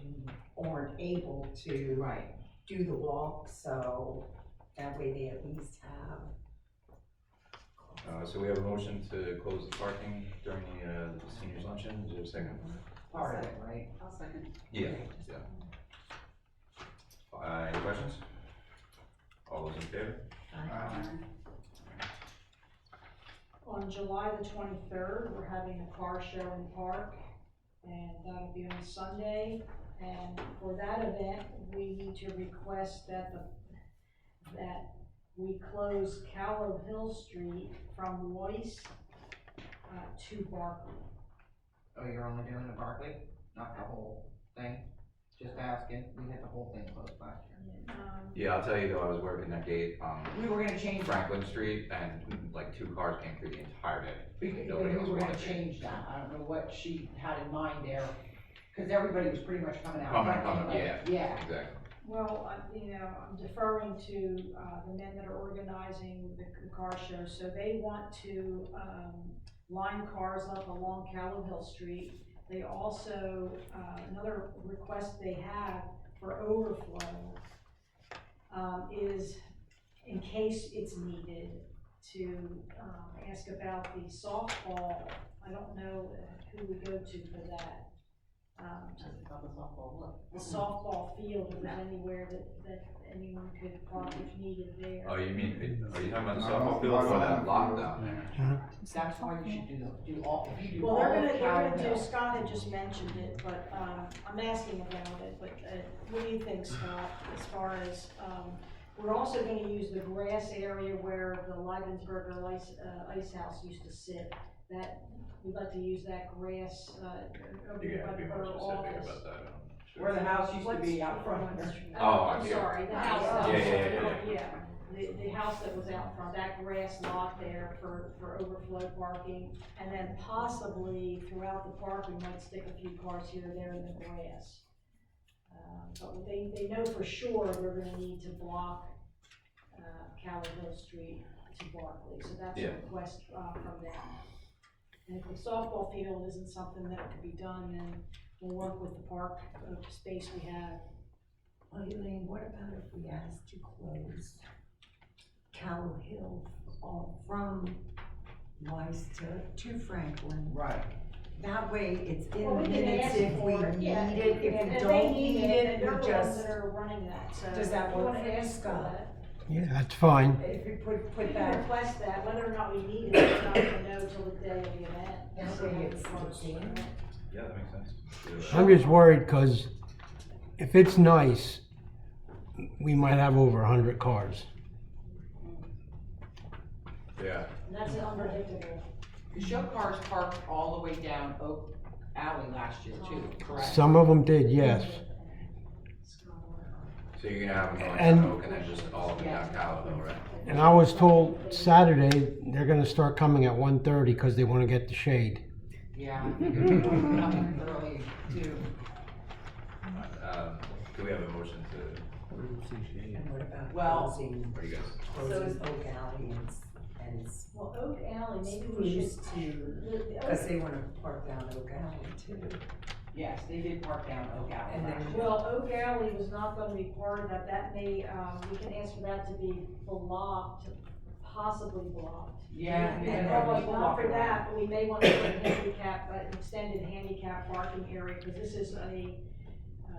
aren't able to Right. do the walk, so that way they at least have. So we have a motion to close the parking during the seniors luncheon, is there a second? Part of it, right? I'll second. Yeah, yeah. Any questions? All those in favor? On July the 23rd, we're having a car show in the park, and that'll be on Sunday. And for that event, we need to request that we close Callowhill Street from Royce to Barkley. Oh, you're only doing the Barclay, not the whole thing? Just asking, we had the whole thing closed last year. Yeah, I'll tell you though, I was working that gate, We were gonna change that, Franklin Street, and like 2 cars came through the entire day. because Nobody we else were gonna wanted to. change that, I don't know what she had in mind there, cause everybody was pretty much coming out. Coming, front anyway. yeah, exactly. Well, you know, I'm deferring to the men that are organizing the car show, so they want to line cars up along Callowhill Street. They also, another request they have for overflow is, in case it's needed, to ask about the softball. I don't know who we go to for that. The softball field, if there's anywhere that anyone could park if needed there. Oh, you mean, are you talking about the softball field or that lot down there? That's why you should do all, if you do Well, all they're of gonna Callowhill. do, Scott had just mentioned it, but, I'm asking about it, but, what do you think, Scott, as far as, we're also gonna use the grass area where the Leibensburger Ice House used to sit. That, we'd like to use that grass, over You're by gonna the be more borough specific office. about that, sure. Where the house used to be out front there. Oh, I'm here. sorry, the house. Yeah. The house that was out front, that grass lot there for overflow parking, and then possibly throughout the park, we might stick a few cars here or there in the grass. But they know for sure we're gonna need to block, Callowhill Street to Barkley, so that's a Yeah. request, from them. And if the softball field isn't something that could be done, then we'll work with the park, space we have. Well, Elaine, what about if we asked to close Callowhill from Weiss to Franklin? Right. That way it's in Well, the we can minutes ask if we for it, need yeah. it, if we If don't they need then it, they're we the ones just, that are running that, so. Does that if you work wanna for you, ask for Scott? that, Yeah, that's fine. if we We put can that, request that, whether or not we need it, we're not gonna know till the day of the event. That way it's routine. Yeah, that makes sense. I'm just worried because if it's nice, we might have over 100 cars. Yeah. And that's unpredictable. The show cars parked all the way down Oak Alley last year too, correct? Some of them did, yes. So you're gonna have them going And- down Oak and then just all of them down Callowhill, right? And I was told Saturday, they're gonna start coming at 1:30 because they want to get the shade. Yeah, I figured people were coming early too. Do we have a motion to, And what about Well- closing, what do you guys? closing Oak Alley and Well, Oak Alley, maybe we should. Spruce too, the Oak- cause they wanna park down Oak Alley too. Yes, they did park down Oak Alley And last then- year. Well, Oak Alley was not gonna be part of that, that may, we can ask for that to be blocked, possibly blocked. Yeah. And because then- Well, people not walking for around. that, but we may want to put a handicap, an extended handicap parking area, because this is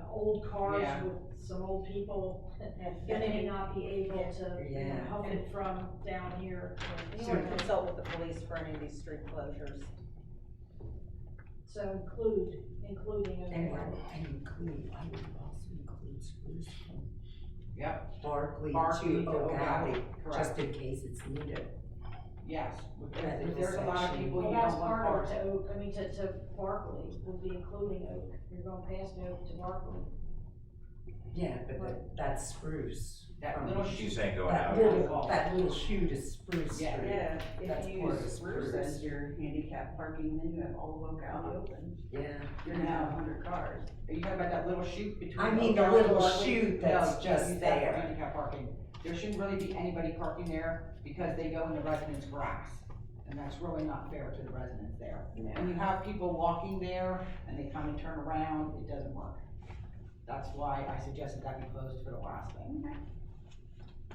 old cars Yeah. with some old people that may not be able to, Yeah. help it from down here. You want to consult with the police for any of these street closures. So including Oak And, Alley. and include, I would also include Spruce from Yep, Barkley Barkley to Oak Alley, correct. just in case it's needed. Yes, That if little there's a lot of section. people, Well, you that's don't want part of cars. it to Oak, to Barkley, would be including Oak, you're going past Oak to Barkley. Yeah, but that's Spruce. That little From shoot. She's saying going that out. little shoe to Spruce Street. Yeah. Yeah, That's if you part of use Spruce Spruce. as your handicap parking, then you have all the locality open. Yeah. You're gonna have 100 cars. Are you talking about that little chute between? I mean the O'Carroll little and Barclay? chute that's No, just use that for there. handicap parking. There shouldn't really be anybody parking there because they go in the residents' grass. And that's really not fair to the residents there. When you have people walking there and they come and turn around, it doesn't work. That's why I suggested that be closed for the last thing.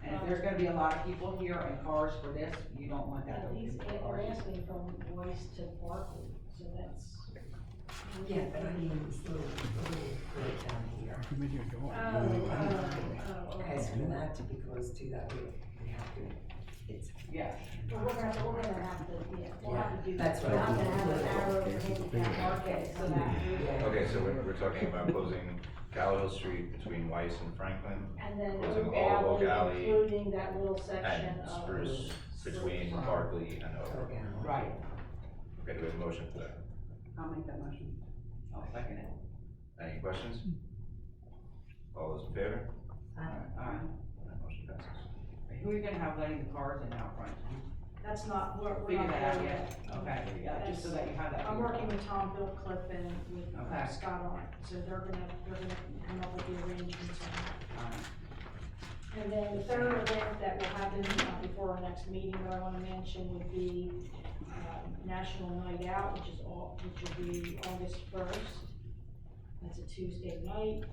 And if there's gonna be a lot of people here and cars for this, you don't want that open. He's, for they're cars. asking from Weiss to Barkley, so that's. Yeah, but I mean, this little bit down here. Okay. As for that to be closed to, that we have to, it's, Yeah. Well, we're gonna have to, yeah, we'll have to do. That's what we'll I have to mean. have an arrow for handicap market, so that. Okay, so we're talking about closing Callowhill Street between Weiss and Franklin, And then closing Oak all of Oak Alley, Alley including that little section and of. Spruce between Barclay and Oak. Right. Okay, do we have a motion for that? I'll make that motion. I'll second it. Any questions? All those in favor? Alright. That motion passes. Who are you gonna have letting the cars in out front? That's not, we're Figure not that out there yet? Okay, yeah, just so that you have that. I'm working with Tom Billcliff and with Okay. Scott on it, so they're gonna come up with the arrangements on it. Alright. And then the third event that will happen before our next meeting that I wanna mention would be, National Night Out, which will be August 1st. That's a Tuesday night.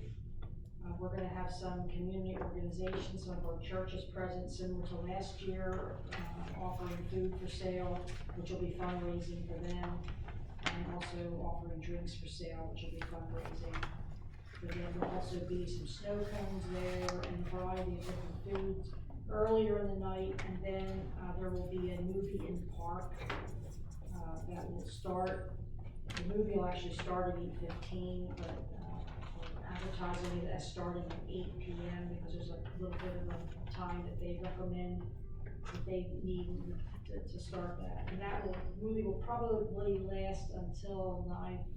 We're gonna have some community organizations, some of our churches present, similar to last year, offering food for sale, which will be fundraising for them, and also offering drinks for sale, which will be fundraising. But there will also be some snow cones there and a variety of different foods earlier in the night, and then, there will be a movie in the park, that will start, the movie will actually start at 8:15, but, we're advertising it as starting at 8 p.m. because there's a little bit of a time that they recommend that they need to start that. And that movie will probably last until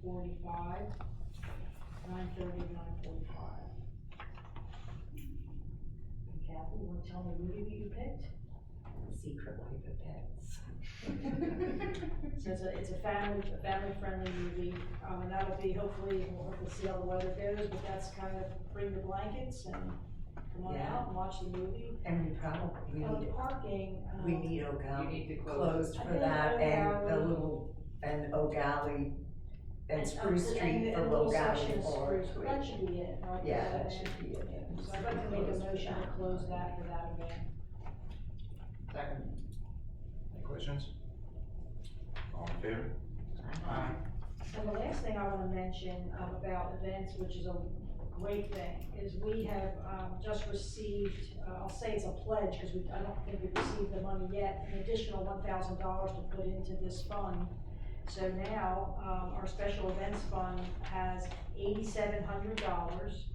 9:45, 9:30 to 9:45. And Kathy, you wanna tell me the movie that you picked? Secret Life of Pets. So it's a family-friendly movie, and that'll be, hopefully, we'll have to see how the weather goes, but that's kind of bring the blankets and come on Yeah. out and watch the movie. And we probably need, Parking. we need Oak You Alley need to close. closed I for think that, Oak and the Alley- little, and Oak Alley, and Spruce and Street for the little Oak Alley section of Forest. Spruce, that should be it, right? Yeah, that should be it. So I'd like to make a motion to close that for that event. Second. Any questions? All in favor? Alright. And the last thing I wanna mention about events, which is a great thing, is we have, just received, I'll say it's a pledge, cause I don't think we've received the money yet, an additional $1,000 to put into this fund. So now, our special events fund has $8,700,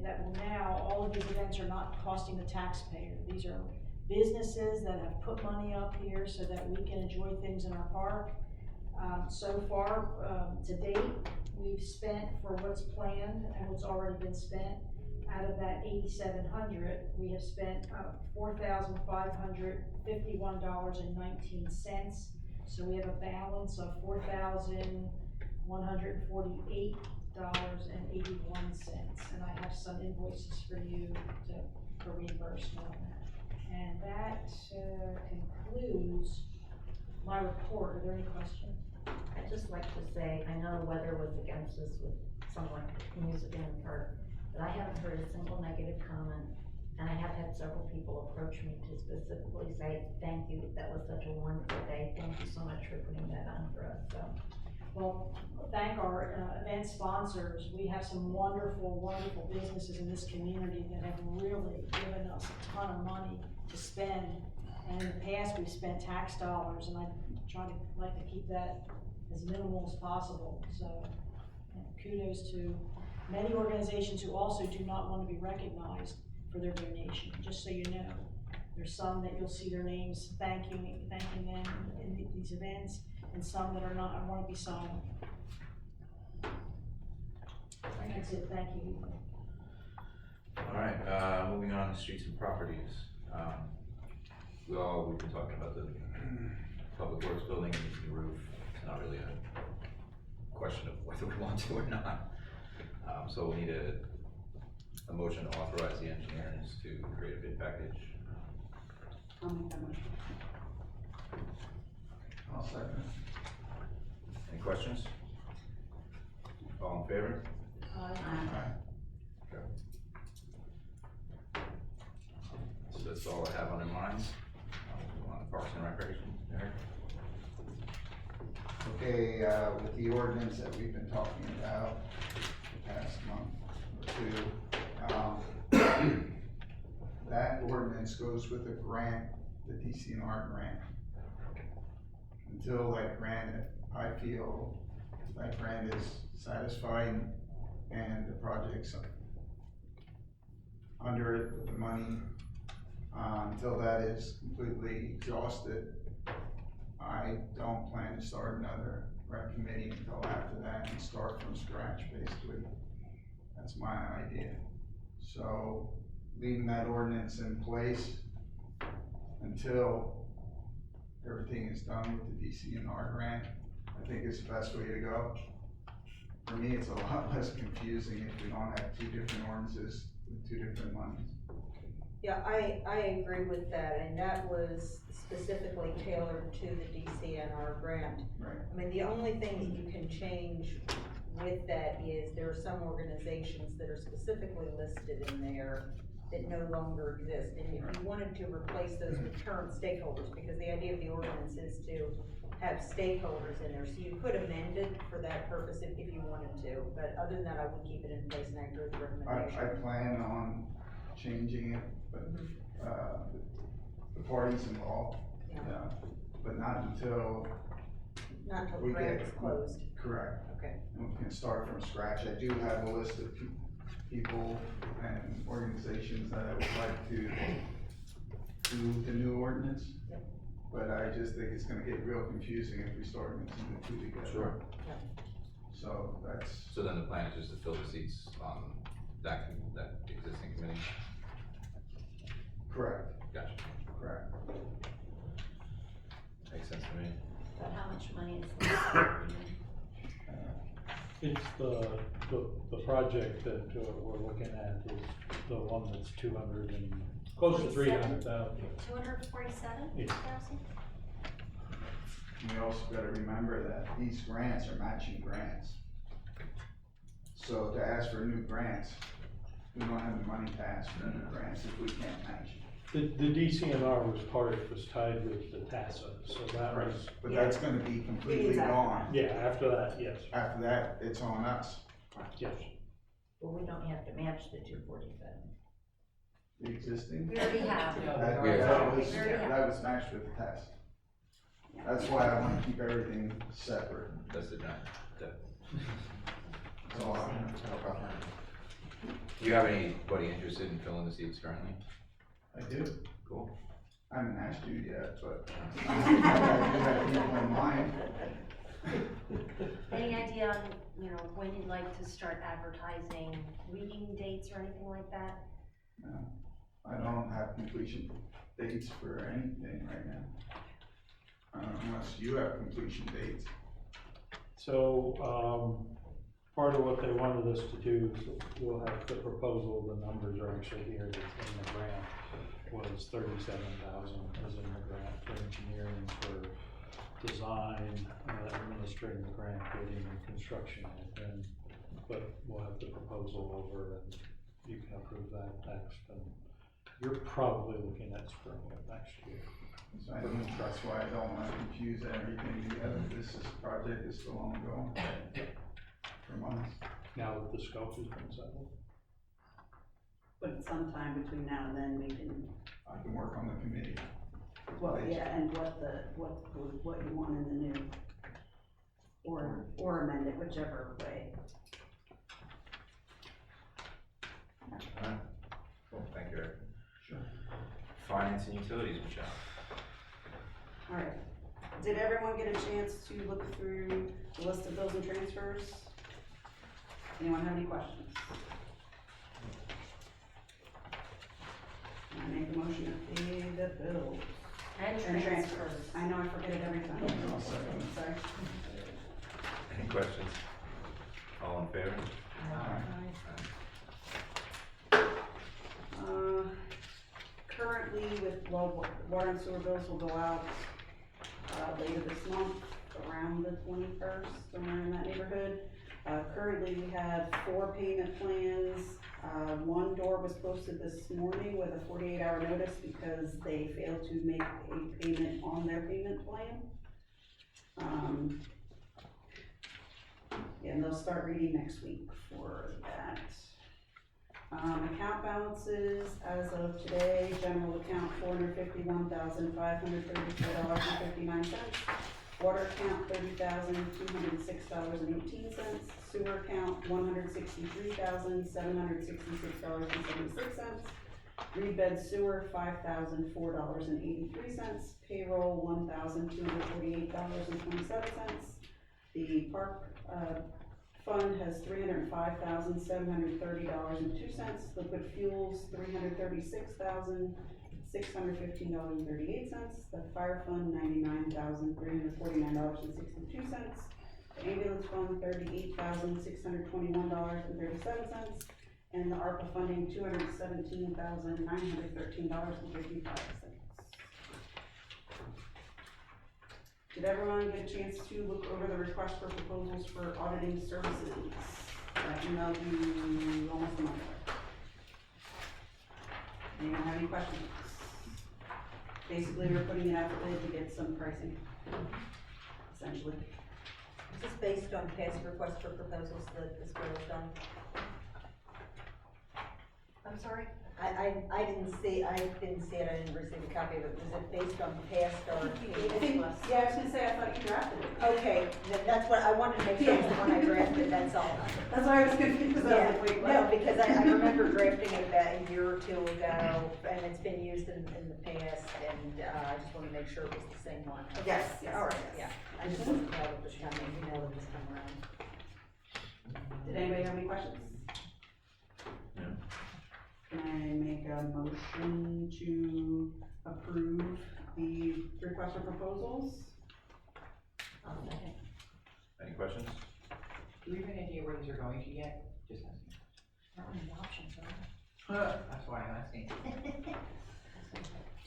that will now, all of these events are not costing the taxpayer. These are businesses that have put money up here so that we can enjoy things in our park. So far, to date, we've spent for what's planned and what's already been spent. Out of that $8,700, we have spent $4,551.19. So we have a balance of $4,148.81. And I have some invoices for you for reimbursement on that. And that concludes my report. Are there any questions? I'd just like to say, I know the weather was against us with somewhat music in the park, but I haven't heard a single negative comment. And I have had several people approach me to specifically say, thank you, that was such a wonderful day. Thank you so much for putting that on for us, so. Well, thank our event sponsors. We have some wonderful, wonderful businesses in this community that have really given us a ton of money to spend. And in the past, we've spent tax dollars, and I like to keep that as minimal as possible. So, kudos to many organizations who also do not want to be recognized for their donation. Just so you know, there's some that you'll see their names thanking them in these events, and some that are not. I want to be silent. That's it. Thank you. All right, moving on to streets and properties. We've been talking about the public works building and the roof. It's not really a question of whether we want to or not. So we need a motion to authorize the engineers to create a bid package. I'll make that motion. I'll second. Any questions? All in favor? Aye. Okay. So that's all I have on their minds. On Parks and Recreation, Eric? Okay, with the ordinance that we've been talking about the past month or two, that ordinance goes with a grant, the DCNR grant. Until that grant, I feel that grant is satisfied and the project's under it with the money, until that is completely exhausted, I don't plan to start another rec committee until after that and start from scratch, basically. That's my idea. So leaving that ordinance in place until everything is done with the DCNR grant, I think is the best way to go. For me, it's a lot less confusing if we don't have two different ordinances with two different monies. Yeah, I agree with that, and that was specifically tailored to the DCNR grant. Right. I mean, the only thing that you can change with that is there are some organizations that are specifically listed in there that no longer exist, and if you wanted to replace those with current stakeholders, because the idea of the ordinance is to have stakeholders in there, so you could amend it for that purpose if you wanted to, but other than that, I would keep it in place and I agree with the recommendation. I plan on changing it, but, the parties involved, but not until Not until we the grant get is closed. Correct. Okay. And we can start from scratch. I do have a list of people and organizations that I would like to do the new ordinance. Yep. But I just think it's gonna get real confusing if we start mixing the two together. Sure. Yeah. So that's, So then the plan is just to fill the seats on that existing committee? correct, Gotcha. correct. Makes sense to me. But how much money is left? It's the project that we're looking at is the one that's 200 and, close to 300,000. 247,000? We also gotta remember that these grants are matching grants. So to ask for new grants, we don't have the money to ask for new grants if we can't match. The DCNR was tied with the TASA, so that was. But that's gonna be completely gone. Yeah, after that, yes. After that, it's on us. Yes. Well, we don't have to match the 247. The existing? We already have. That was matched with the test. That's why I wanna keep everything separate. That's the giant. That's all I have. Do you have anybody interested in filling the seats currently? I do. Cool. I haven't asked you yet, but I do have people in mind. Any idea on, when you'd like to start advertising meeting dates or anything like that? No, I don't have completion dates for anything right now. Unless you have completion dates. So, part of what they wanted us to do, is we'll have the proposal, the numbers are actually here, that's in the grant, was 37,000 as in the grant for engineering, for design, administering the grant, bidding and construction, and but we'll have the proposal over and you can approve that next, and you're probably looking at spring of next year. So that's why I don't wanna confuse everything together. This project is still ongoing for months. Now that the scope has been settled. But sometime between now and then, I can work on the committee. well, yeah, and what you want in the new, or amend it, whichever way. Alright, cool, thank you, Eric. Sure. Finance and utilities, Michelle. All right, did everyone get a chance to look through the list of bills and transfers? Anyone have any questions? make a motion to pay the bills. And transfers. I know, I forget it every time. Sorry. Any questions? All in favor? Currently water and sewer bills will go out, later this month, around the 21st, somewhere in that neighborhood. Currently we have 4 payment plans. One door was posted this morning with a 48-hour notice because they failed to make a payment on their payment plan. And they'll start reading next week for that. Account balances as of today, general account $451,534.59. Water account $30,206.18. Sewer account $163,766.76. Rebed sewer $5,004.83. Payroll $1,248.27. The park fund has $305,730.02. Liquid fuels $336,615.38. The fire fund $99,349.62. The ambulance fund $38,621.37. And the ARPA funding $217,913.55. Did everyone get a chance to look over the request for proposals for auditing services? I emailed you almost a month ago. Anyone have any questions? Basically, we're putting it out for bid to get some pricing, essentially. Is this based on past requests for proposals that this bill has done? I'm sorry? I didn't see it, I didn't receive a copy of it. Was it based on past Yeah, I was gonna say, I thought you drafted it. Okay, that's what, I wanted to make sure it's the one I drafted, that's all. That's why I was confused, because I was like, wait, what? No, because I remember drafting it about a year or two ago, and it's been used in the past, and I just want to make sure it was the same one. Yes, yes, All right, yes. yeah, I just wasn't know it was coming, you know it was coming around. Did anybody have any questions? No. Can I make a motion to approve the request for proposals? Any questions? Do we have any idea where these are going to yet? Just asking. Not on the options, That's why I'm asking.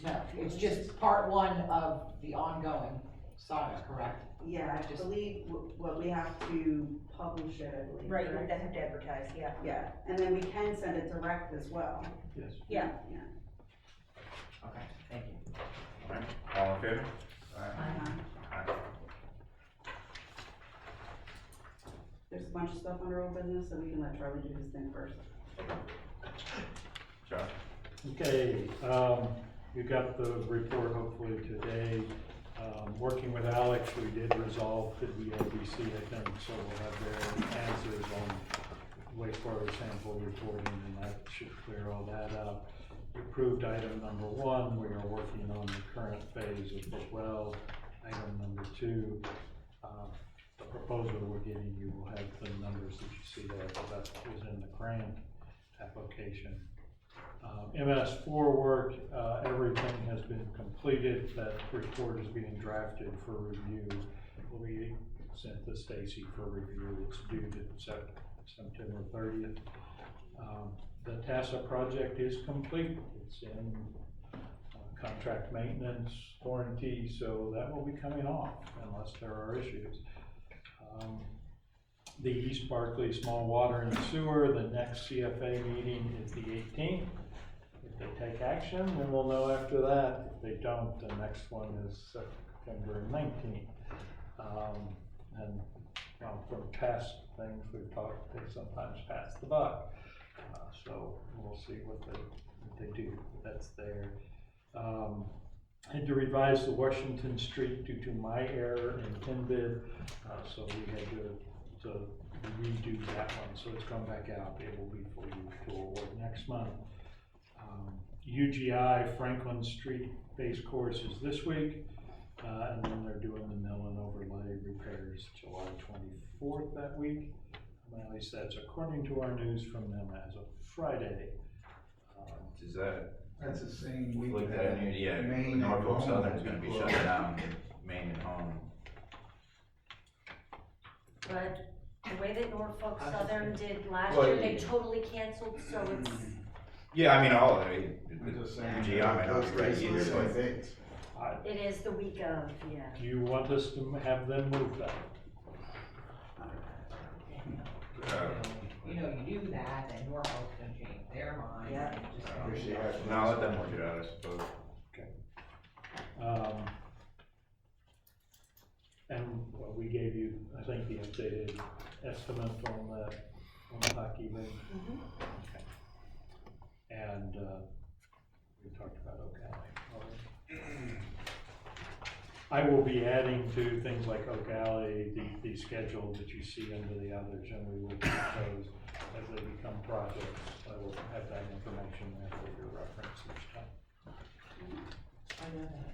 No, it's just part one of the ongoing saga, correct? Yeah, I believe what we have to publish it, I believe. Right, you correct? have to advertise, yeah. Yeah, and then we can send it direct as well. Yes. Yeah. Yeah. Okay, thank you. All right, all in favor? Aye. There's a bunch of stuff under old business, so we can let Charlie do his thing first. Charlie? Okay, you got the report hopefully today. Working with Alex, we did resolve the DOBC, I think, so we'll have their answers on wastewater sample reporting, and that should clear all that up. Approved item number 1, we are working on the current phase of the well. Item number 2, the proposal we're getting you will have the numbers that you see there, so that is in the grant application. MS4 work, everything has been completed. That report is being drafted for review. Will be sent to Stacy for review. It's due to September 30th. The TASA project is complete. It's in contract maintenance warranty, so that will be coming off unless there are issues. The East Barkley Small Water and Sewer, the next CFA meeting is the 18th. If they take action, then we'll know after that. If they don't, the next one is September 19th. And from past things we've talked, they sometimes pass the buck. So we'll see what they do. That's there. Had to revise the Washington Street due to my error in pin bid, so we had to redo that one. So it's come back out. It will be for you to award next month. UGI Franklin Street base course is this week, and then they're doing the mill and overlay repairs July 24th that week. At least that's according to our news from them as of Friday. Is that That's the same week Look, that yeah, Maine and Norfolk home Southern's gonna be shut closed. down, Maine and home. But the way that Norfolk I was just Southern did last Well, year, they totally canceled, so it's, Yeah, I mean, all, I mean, I'm just saying. the GI might not be ready either, Those so. dates. it is the week of, yeah. Do you want us to have them move that? You know, you do that, then Norfolk's gonna change their mind. Yeah. and just- Wish you had- No, let them work it out, I suppose. And well, we gave you, I think, the updated estimate on the hockey rink. Okay. And, we talked about Ocala. I will be adding to things like Oak Alley, the schedule that you see under the others, and we will keep those as they become projects. I will have that information there for your reference each time. I know that.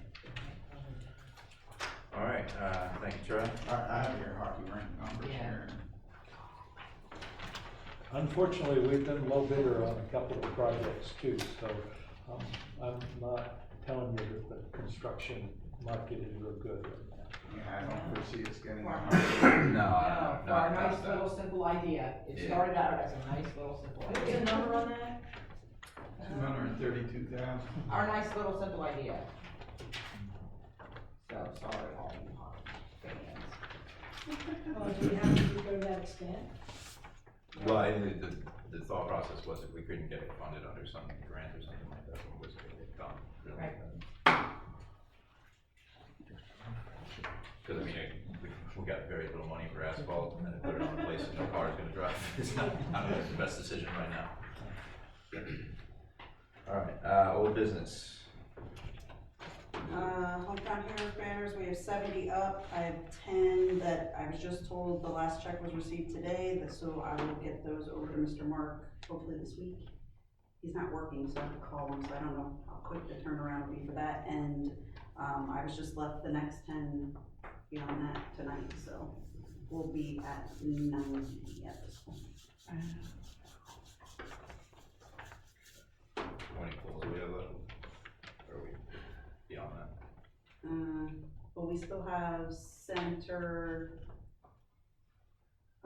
All right, thank you, Charlie. I have your hockey rink numbers Yeah. here. Unfortunately, we've been low bidder on a couple of projects too, so I'm not telling you that the construction market is real good right now. Yeah, I don't foresee us getting Right. that. No, for our nice that. little simple idea, it Yeah. started out as a nice little simple idea. What's the number on that? 232,000. Our nice little simple idea. So, sorry, all you hockey fans. Oh, do we have to go to that extent? Well, the thought process was if we couldn't get it funded under some grant or something like that, it was gonna get done. Really. Right. Cause I mean, we got very little money for asphalt, and then put it on a place that no car is gonna drive. It's not the best decision right now. All right, old business. Hometown Heroes banners, we have 70 up, I have 10 that I was just told the last check was received today, so I will get those over to Mr. Mark hopefully this week. He's not working, so I have to call him, so I don't know how quick the turnaround will be for that, and, I was just left the next 10 beyond that tonight, so we'll be at 90 at this point. How many poles do we have left? Or are we beyond that? But we still have Center,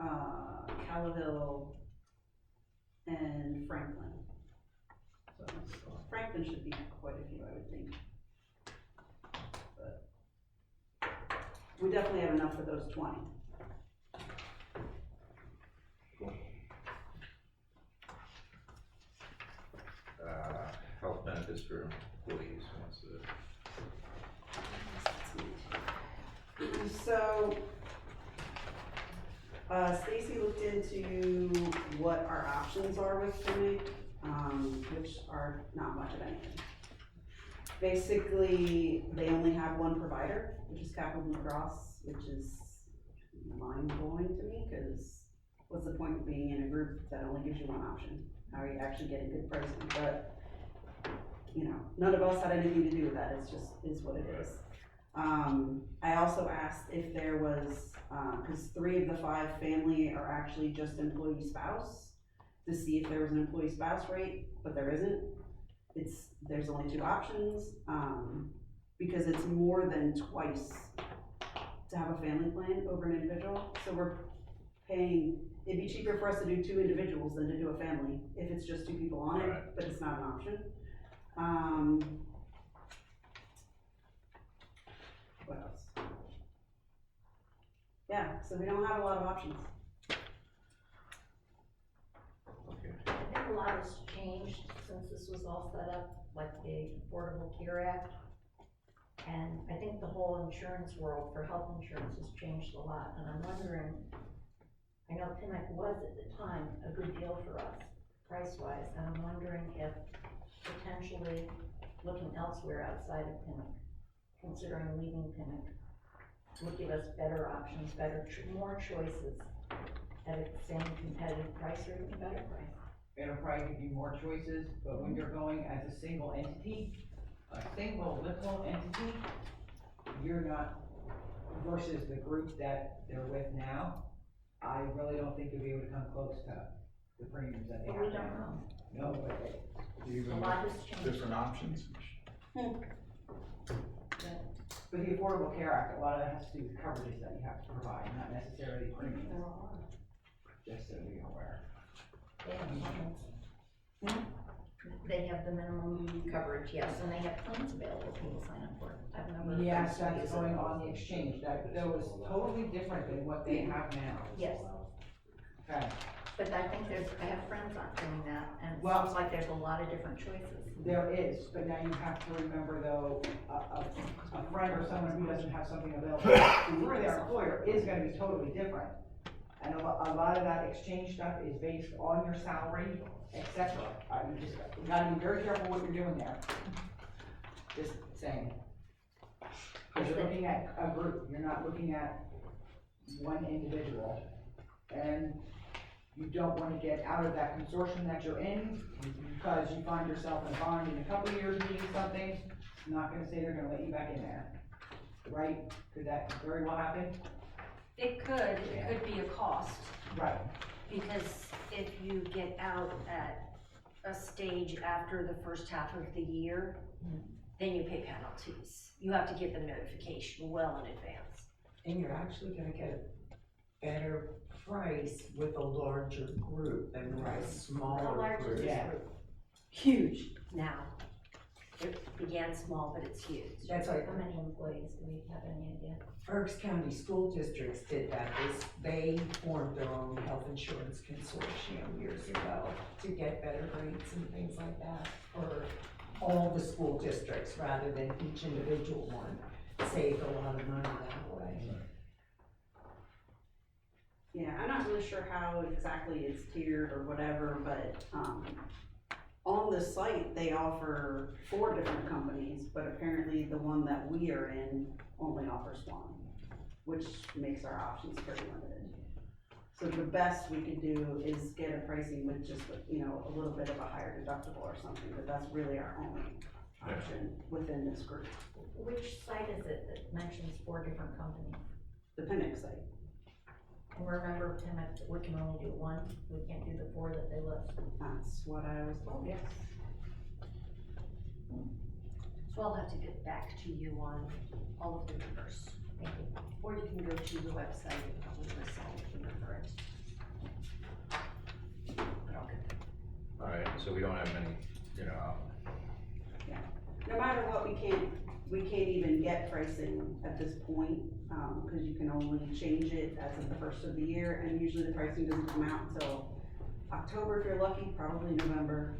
Callowhill, and Franklin. So Franklin should be quite a few, I would think. But we definitely have enough for those 20. Health benefits for employees, what's the? So, Stacy looked into what our options are with Finnick, which are not much of anything. Basically, they only have one provider, which is Capital Blue Cross, which is mind-blowing to me, because what's the point of being in a group that only gives you one option? How are you actually getting good pricing? But, you know, none of us had anything to do with that, it's just, is what it is. I also asked if there was, cause 3 of the 5 family are actually just employee spouse, to see if there was an employee spouse rate, but there isn't. There's only 2 options, because it's more than twice to have a family plan over an individual, so we're paying, it'd be cheaper for us to do 2 individuals than to do a family, if it's just 2 people on it, Right. but it's not an option. What else? Yeah, so we don't have a lot of options. Okay. I think a lot has changed since this was all set up, like the Affordable Care Act. And I think the whole insurance world for health insurance has changed a lot, and I'm wondering, I know Pinnock was at the time a good deal for us, price-wise, and I'm wondering if potentially looking elsewhere outside of Pinnock, considering leaving Pinnock, would give us better options, more choices at the same competitive price or even better price. It'll probably give you more choices, but when you're going as a single entity, a single little entity, you're not, versus the group that they're with now, I really don't think you'll be able to come close to the premiums that they But have we don't now. know. No way. A lot has changed. Different options. With the Affordable Care Act, a lot of that has to do with coverages that you have to provide, not necessarily premiums. Just so you're aware. They have the minimum coverage, yes, and they have plans available, people sign up for it. I have a number of Yes, friends who that's use it. going on the exchange, that was totally different than what they have now. Yes, Okay, but I think I have friends aren't doing that, and it Well- seems like there's a lot of different choices. there is, but now you have to remember though, a friend or someone who doesn't have something available, who are their employer, is gonna be totally different. And a lot of that exchange stuff is based on your salary, et cetera. You gotta be very careful what you're doing there. Just saying. Cause you're looking at a group, you're not looking at one individual. And you don't wanna get out of that consortium that you're in, because you find yourself in a bind in a couple of years needing something. I'm not gonna say they're gonna let you back in there, right? Could that very well happen? It could be a cost, Right. because if you get out at a stage after the first half of the year, then you pay penalties. You have to give them notification well in advance. And you're actually gonna get a better price with a larger group than with a How smaller large is group. this group? Huge now. It began small, but it's huge. That's How like, many employees, do we have any idea? Berks County School Districts did that, they formed their own health insurance consortium years ago to get better rates and things like that for all the school districts, rather than each individual one. Saved a lot of money that way. Yeah, I'm not really sure how exactly it's tiered or whatever, but, on the site, they offer 4 different companies, but apparently the one that we are in only offers 1, which makes our options pretty limited. So the best we could do is get a pricing with just, a little bit of a higher deductible or something, but that's really our only option within this group. Which site is it that mentions 4 different companies? The PIMIC site. And remember, Tim, we can only do 1, we can't do the 4 that they list. That's what I was told, yes. So I'll have to get back to you on all of the numbers. Thank you. Or you can go to the website and probably listen if you remember it. But I'll get them. Alright, so we don't have many, No matter what, we can't even get pricing at this point, cause you can only change it as of the first of the year, and usually the pricing doesn't come out until October if you're lucky, probably November.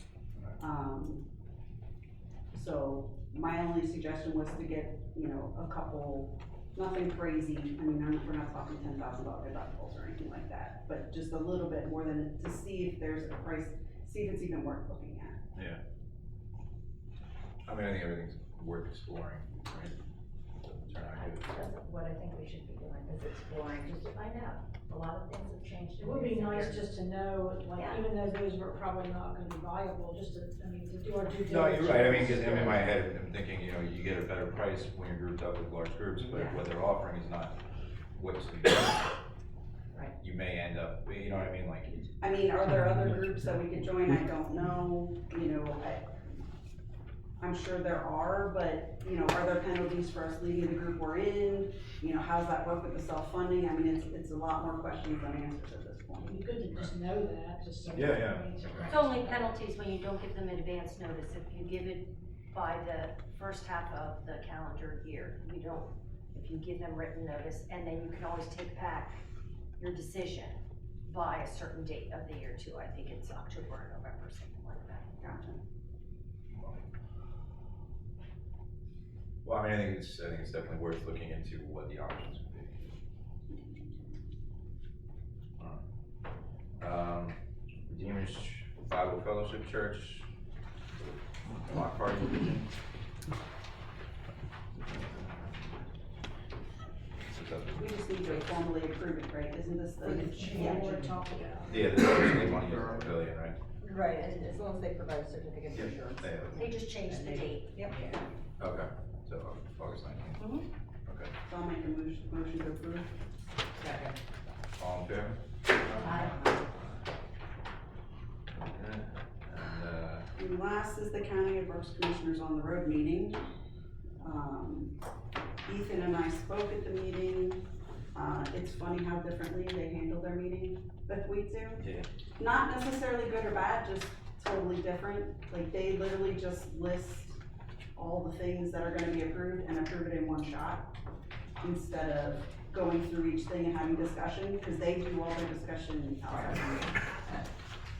So my only suggestion was to get, a couple, nothing crazy, I mean, we're not talking $10,000 deductibles or anything like that, but just a little bit more than, to see if there's a price, see if it's even worth looking at. yeah. I mean, I think everything's worth exploring, right? Turn out good. That's what I think we should be doing, is exploring, just to find out. A lot of things have changed. It would be nice just to know, like, Yeah. even though those were probably not gonna be viable, just to, to do our due diligence. No, you're right, I mean, cause I'm in my head, I'm thinking, you get a better price when you're grouped up with large groups, but if what they're offering is not what's the Right. you may end up, you know what I mean, like. I mean, are there other groups that we could join? I don't know, I'm sure there are, but, are there penalties for us leaving the group we're in? How's that work with the self-funding? I mean, it's a lot more questions than answers at this point. It'd be good to just know that, just so. Yeah. It's only penalties when you don't give them advance notice. If you give it by the first half of the calendar year, if you give them written notice, and then you can always take back your decision by a certain date of the year too. I think it's October or November, something like that. Gotcha. Well, I mean, I think it's definitely worth looking into what the options would be. Redeemers Bible Fellowship Church, block party. We just need to formally approve it, right? Isn't this the? Yeah, this is the money for the pavilion, right? Right, and as long as they provide a certificate of insurance. They just changed the date. Yep. Okay, so August 19th. Okay, So I'll make a motion to approve. Second. all in favor? Aye. Okay, and Public Works Commissioners on the Road meeting. Ethan and I spoke at the meeting. It's funny how differently they handle their meeting that we do. Yeah. Not necessarily good or bad, just totally different. Like, they literally just list all the things that are gonna be approved and approve it in one shot, instead of going through each thing and having discussion, because they do all their discussion outside the meeting.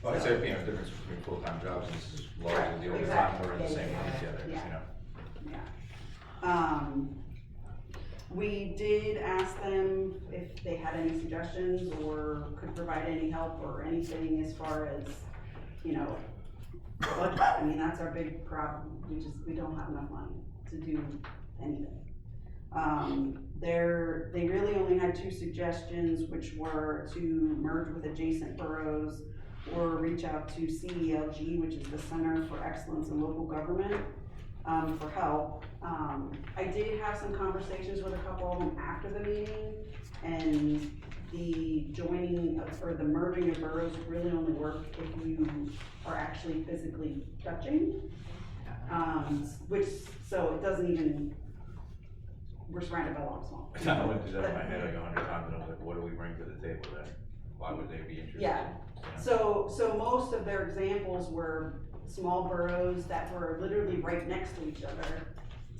Well, I'd say, you know, the difference between full-time jobs, and this is largely the overtime, we're in the same room together, you know? Yeah. We did ask them if they had any suggestions or could provide any help or anything as far as, you know, budget. I mean, that's our big problem. We don't have enough money to do anything. They really only had 2 suggestions, which were to merge with adjacent boroughs or reach out to CELG, which is the Center for Excellence in Local Government, for help. I did have some conversations with a couple of them after the meeting, and the joining of, or the merging of boroughs really only work if you are actually physically touching, which, so it doesn't even, we're surrounded by a lot of small. I went through that in my head like 100 times, and I was like, what do we bring to the table then? Why would they be interested? Yeah, You know? so most of their examples were small boroughs that were literally right next to each other.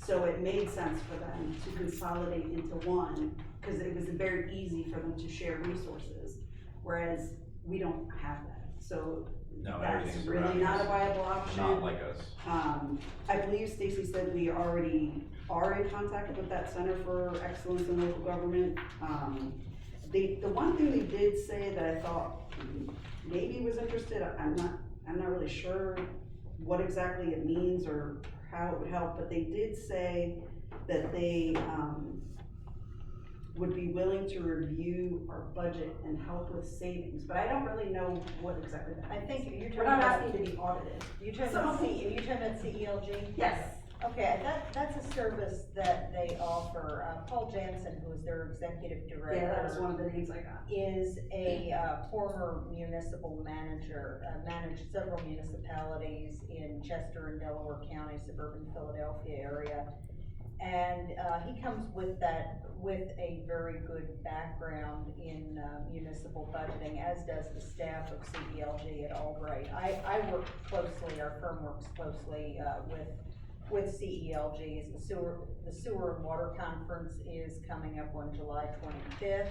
So it made sense for them to consolidate into one, because it was very easy for them to share resources, whereas we don't have that. So No, that's everything's really around not us. a viable option. Not like us. I believe Stacy said we already are in contact with that Center for Excellence in Local Government. The one thing they did say that I thought maybe was interested, I'm not really sure what exactly it means or how it would help, but they did say that they, would be willing to review our budget and help with savings, but I don't really know what exactly that means. I think you're We're talking not about, asking to be audited. you're talking about CELG? Yes. Okay, that's a service that they offer. Paul Jansen, who is their executive director. Yeah, that was one of the names I got. Is a former municipal manager, managed several municipalities in Chester and Delaware County, suburban Philadelphia area. And he comes with a very good background in municipal budgeting, as does the staff of CELG at Albright. I work closely, our firm works closely with CELGs. The Sewer and Water Conference is coming up on July 25th.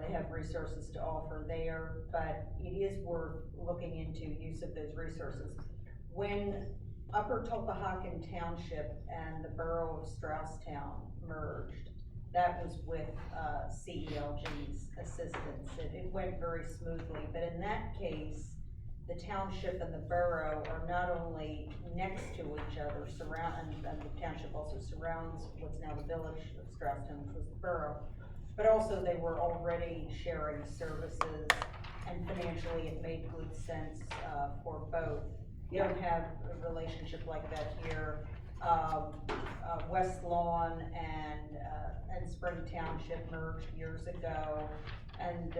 They have resources to offer there, but it is worth looking into use of those resources. When Upper Tulpehocken Township and the Borough of Strausstown merged, that was with CELG's assistance. It went very smoothly, but in that case, the township and the borough are not only next to each other, and the township also surrounds what's now the village of Strausstown, which was the borough, but also they were already sharing services, and financially it made good sense for both. You don't have a relationship like that here. West Lawn and Spring Township merged years ago, and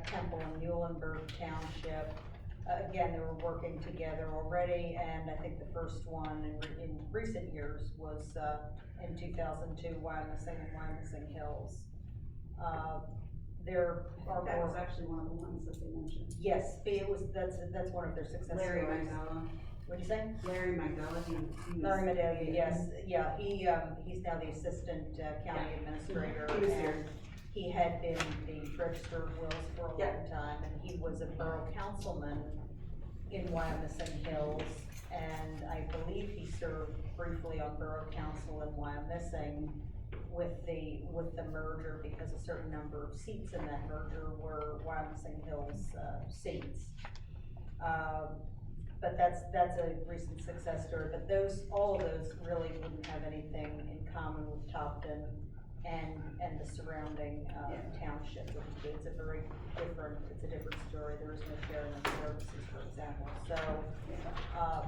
Temple and Muhlenberg Township. Again, they were working together already, and I think the first one in recent years was in 2002, Wyomissing and Wyomissing Hills. There are That more. was actually one of the ones that they mentioned. Yes, that's one of their success Larry stories. Magdala. What'd you say? Larry Magdala, he was. Larry Medallia, yes, yeah, he's now the assistant county administrator. He was and here. He had been the register of wills for a Yeah. long time, and he was a borough councilman in Wyomissing Hills, and I believe he served briefly on borough council in Wyomissing with the merger, because a certain number of seats in that merger were Wyomissing Hills seats. But that's a recent success story, but all of those really wouldn't have anything in common with Topton and the surrounding township. It's a different story. There is no sharing of services, for example. So,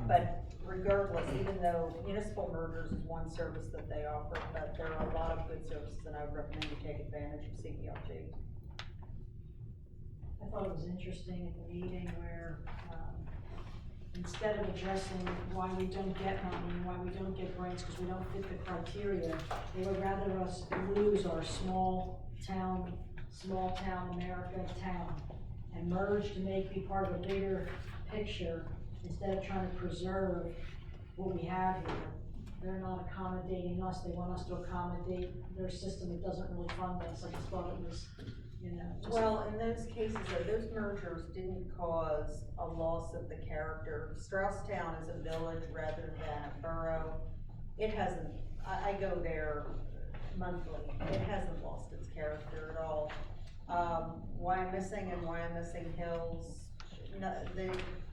but regardless, even though municipal mergers is one service that they offer, but there are a lot of good services, and I would recommend you take advantage of CELG. I thought it was interesting at the meeting where, instead of addressing why we don't get money, and why we don't get grants, because we don't fit the criteria, they would rather us lose our small town America town, and merge to be part of a bigger picture, instead of trying to preserve what we have here. They're not accommodating us, they want us to accommodate their system that doesn't really fund us. I just thought it was, just. Well, in those cases, though, those mergers didn't cause a loss of the character. Strausstown is a village rather than a borough. It hasn't, I go there monthly, it hasn't lost its character at all. Wyomissing and Wyomissing Hills,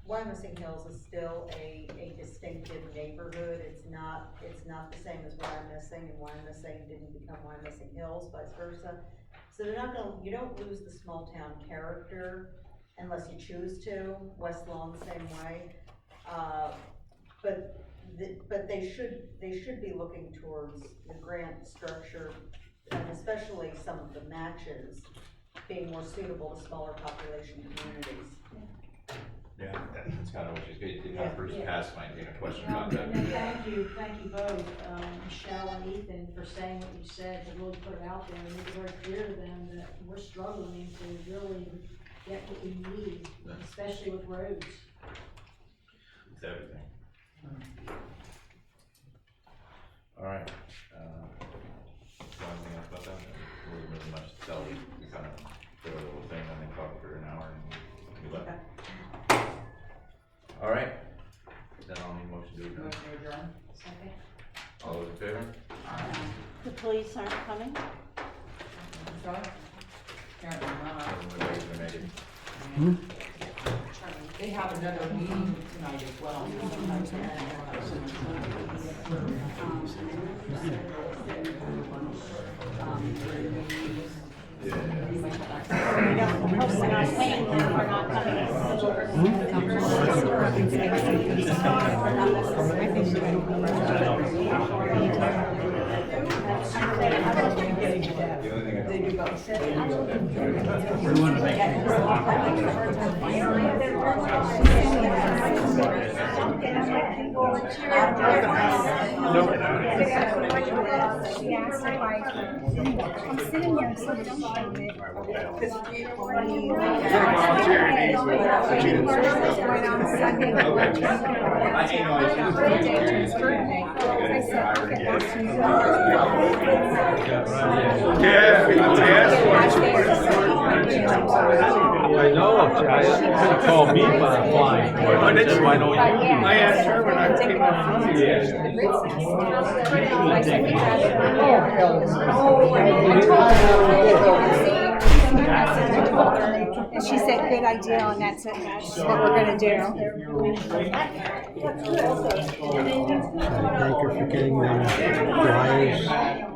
Wyomissing Hills is still a distinctive neighborhood. It's not the same as Wyomissing, and Wyomissing didn't become Wyomissing Hills, vice versa. So you don't lose the small town character unless you choose to. West Lawn, same way. But they should be looking towards the grant structure, and especially some of the matches being more suitable to smaller population communities. Yeah, that's kind of what she's getting, you know, Bruce passed my, question about that. And thank you both, Michelle and Ethan, for saying what you said, to really put it out there and make it very clear to them that we're struggling to really get what we need, especially with roads. It's everything. All right, anything else about that? There wasn't really much to tell, we kind of did a little thing, and then talked for an hour and we left. All right, then I'll need a motion to adjourn. Motion to adjourn. Second. All those in favor? The police aren't coming? Sorry? Apparently not. Everybody's gonna make it. They have another meeting tonight as well. I'm sitting there, so don't show it. I know, I called me flying. I know you. I asked her when I came up from here. And she said, good idea, and that's it, that's what we're gonna do. Thank you for getting the flyers.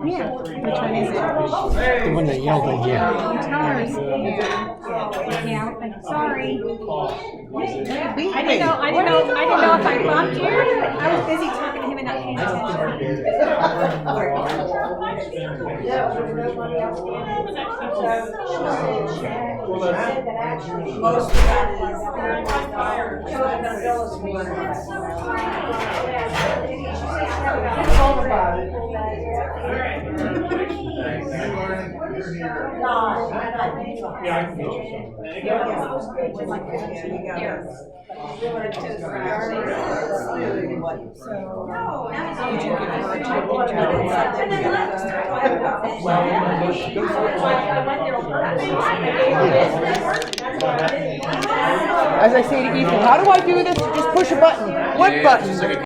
Yeah, which one is it? The one that yelled at you. Towers, yeah, sorry. I didn't know if I bumped you. I was busy talking to him and not paying attention. Most of that is. Yeah, I can get you As I say to Ethan, how do I do this? Just push a button. What button?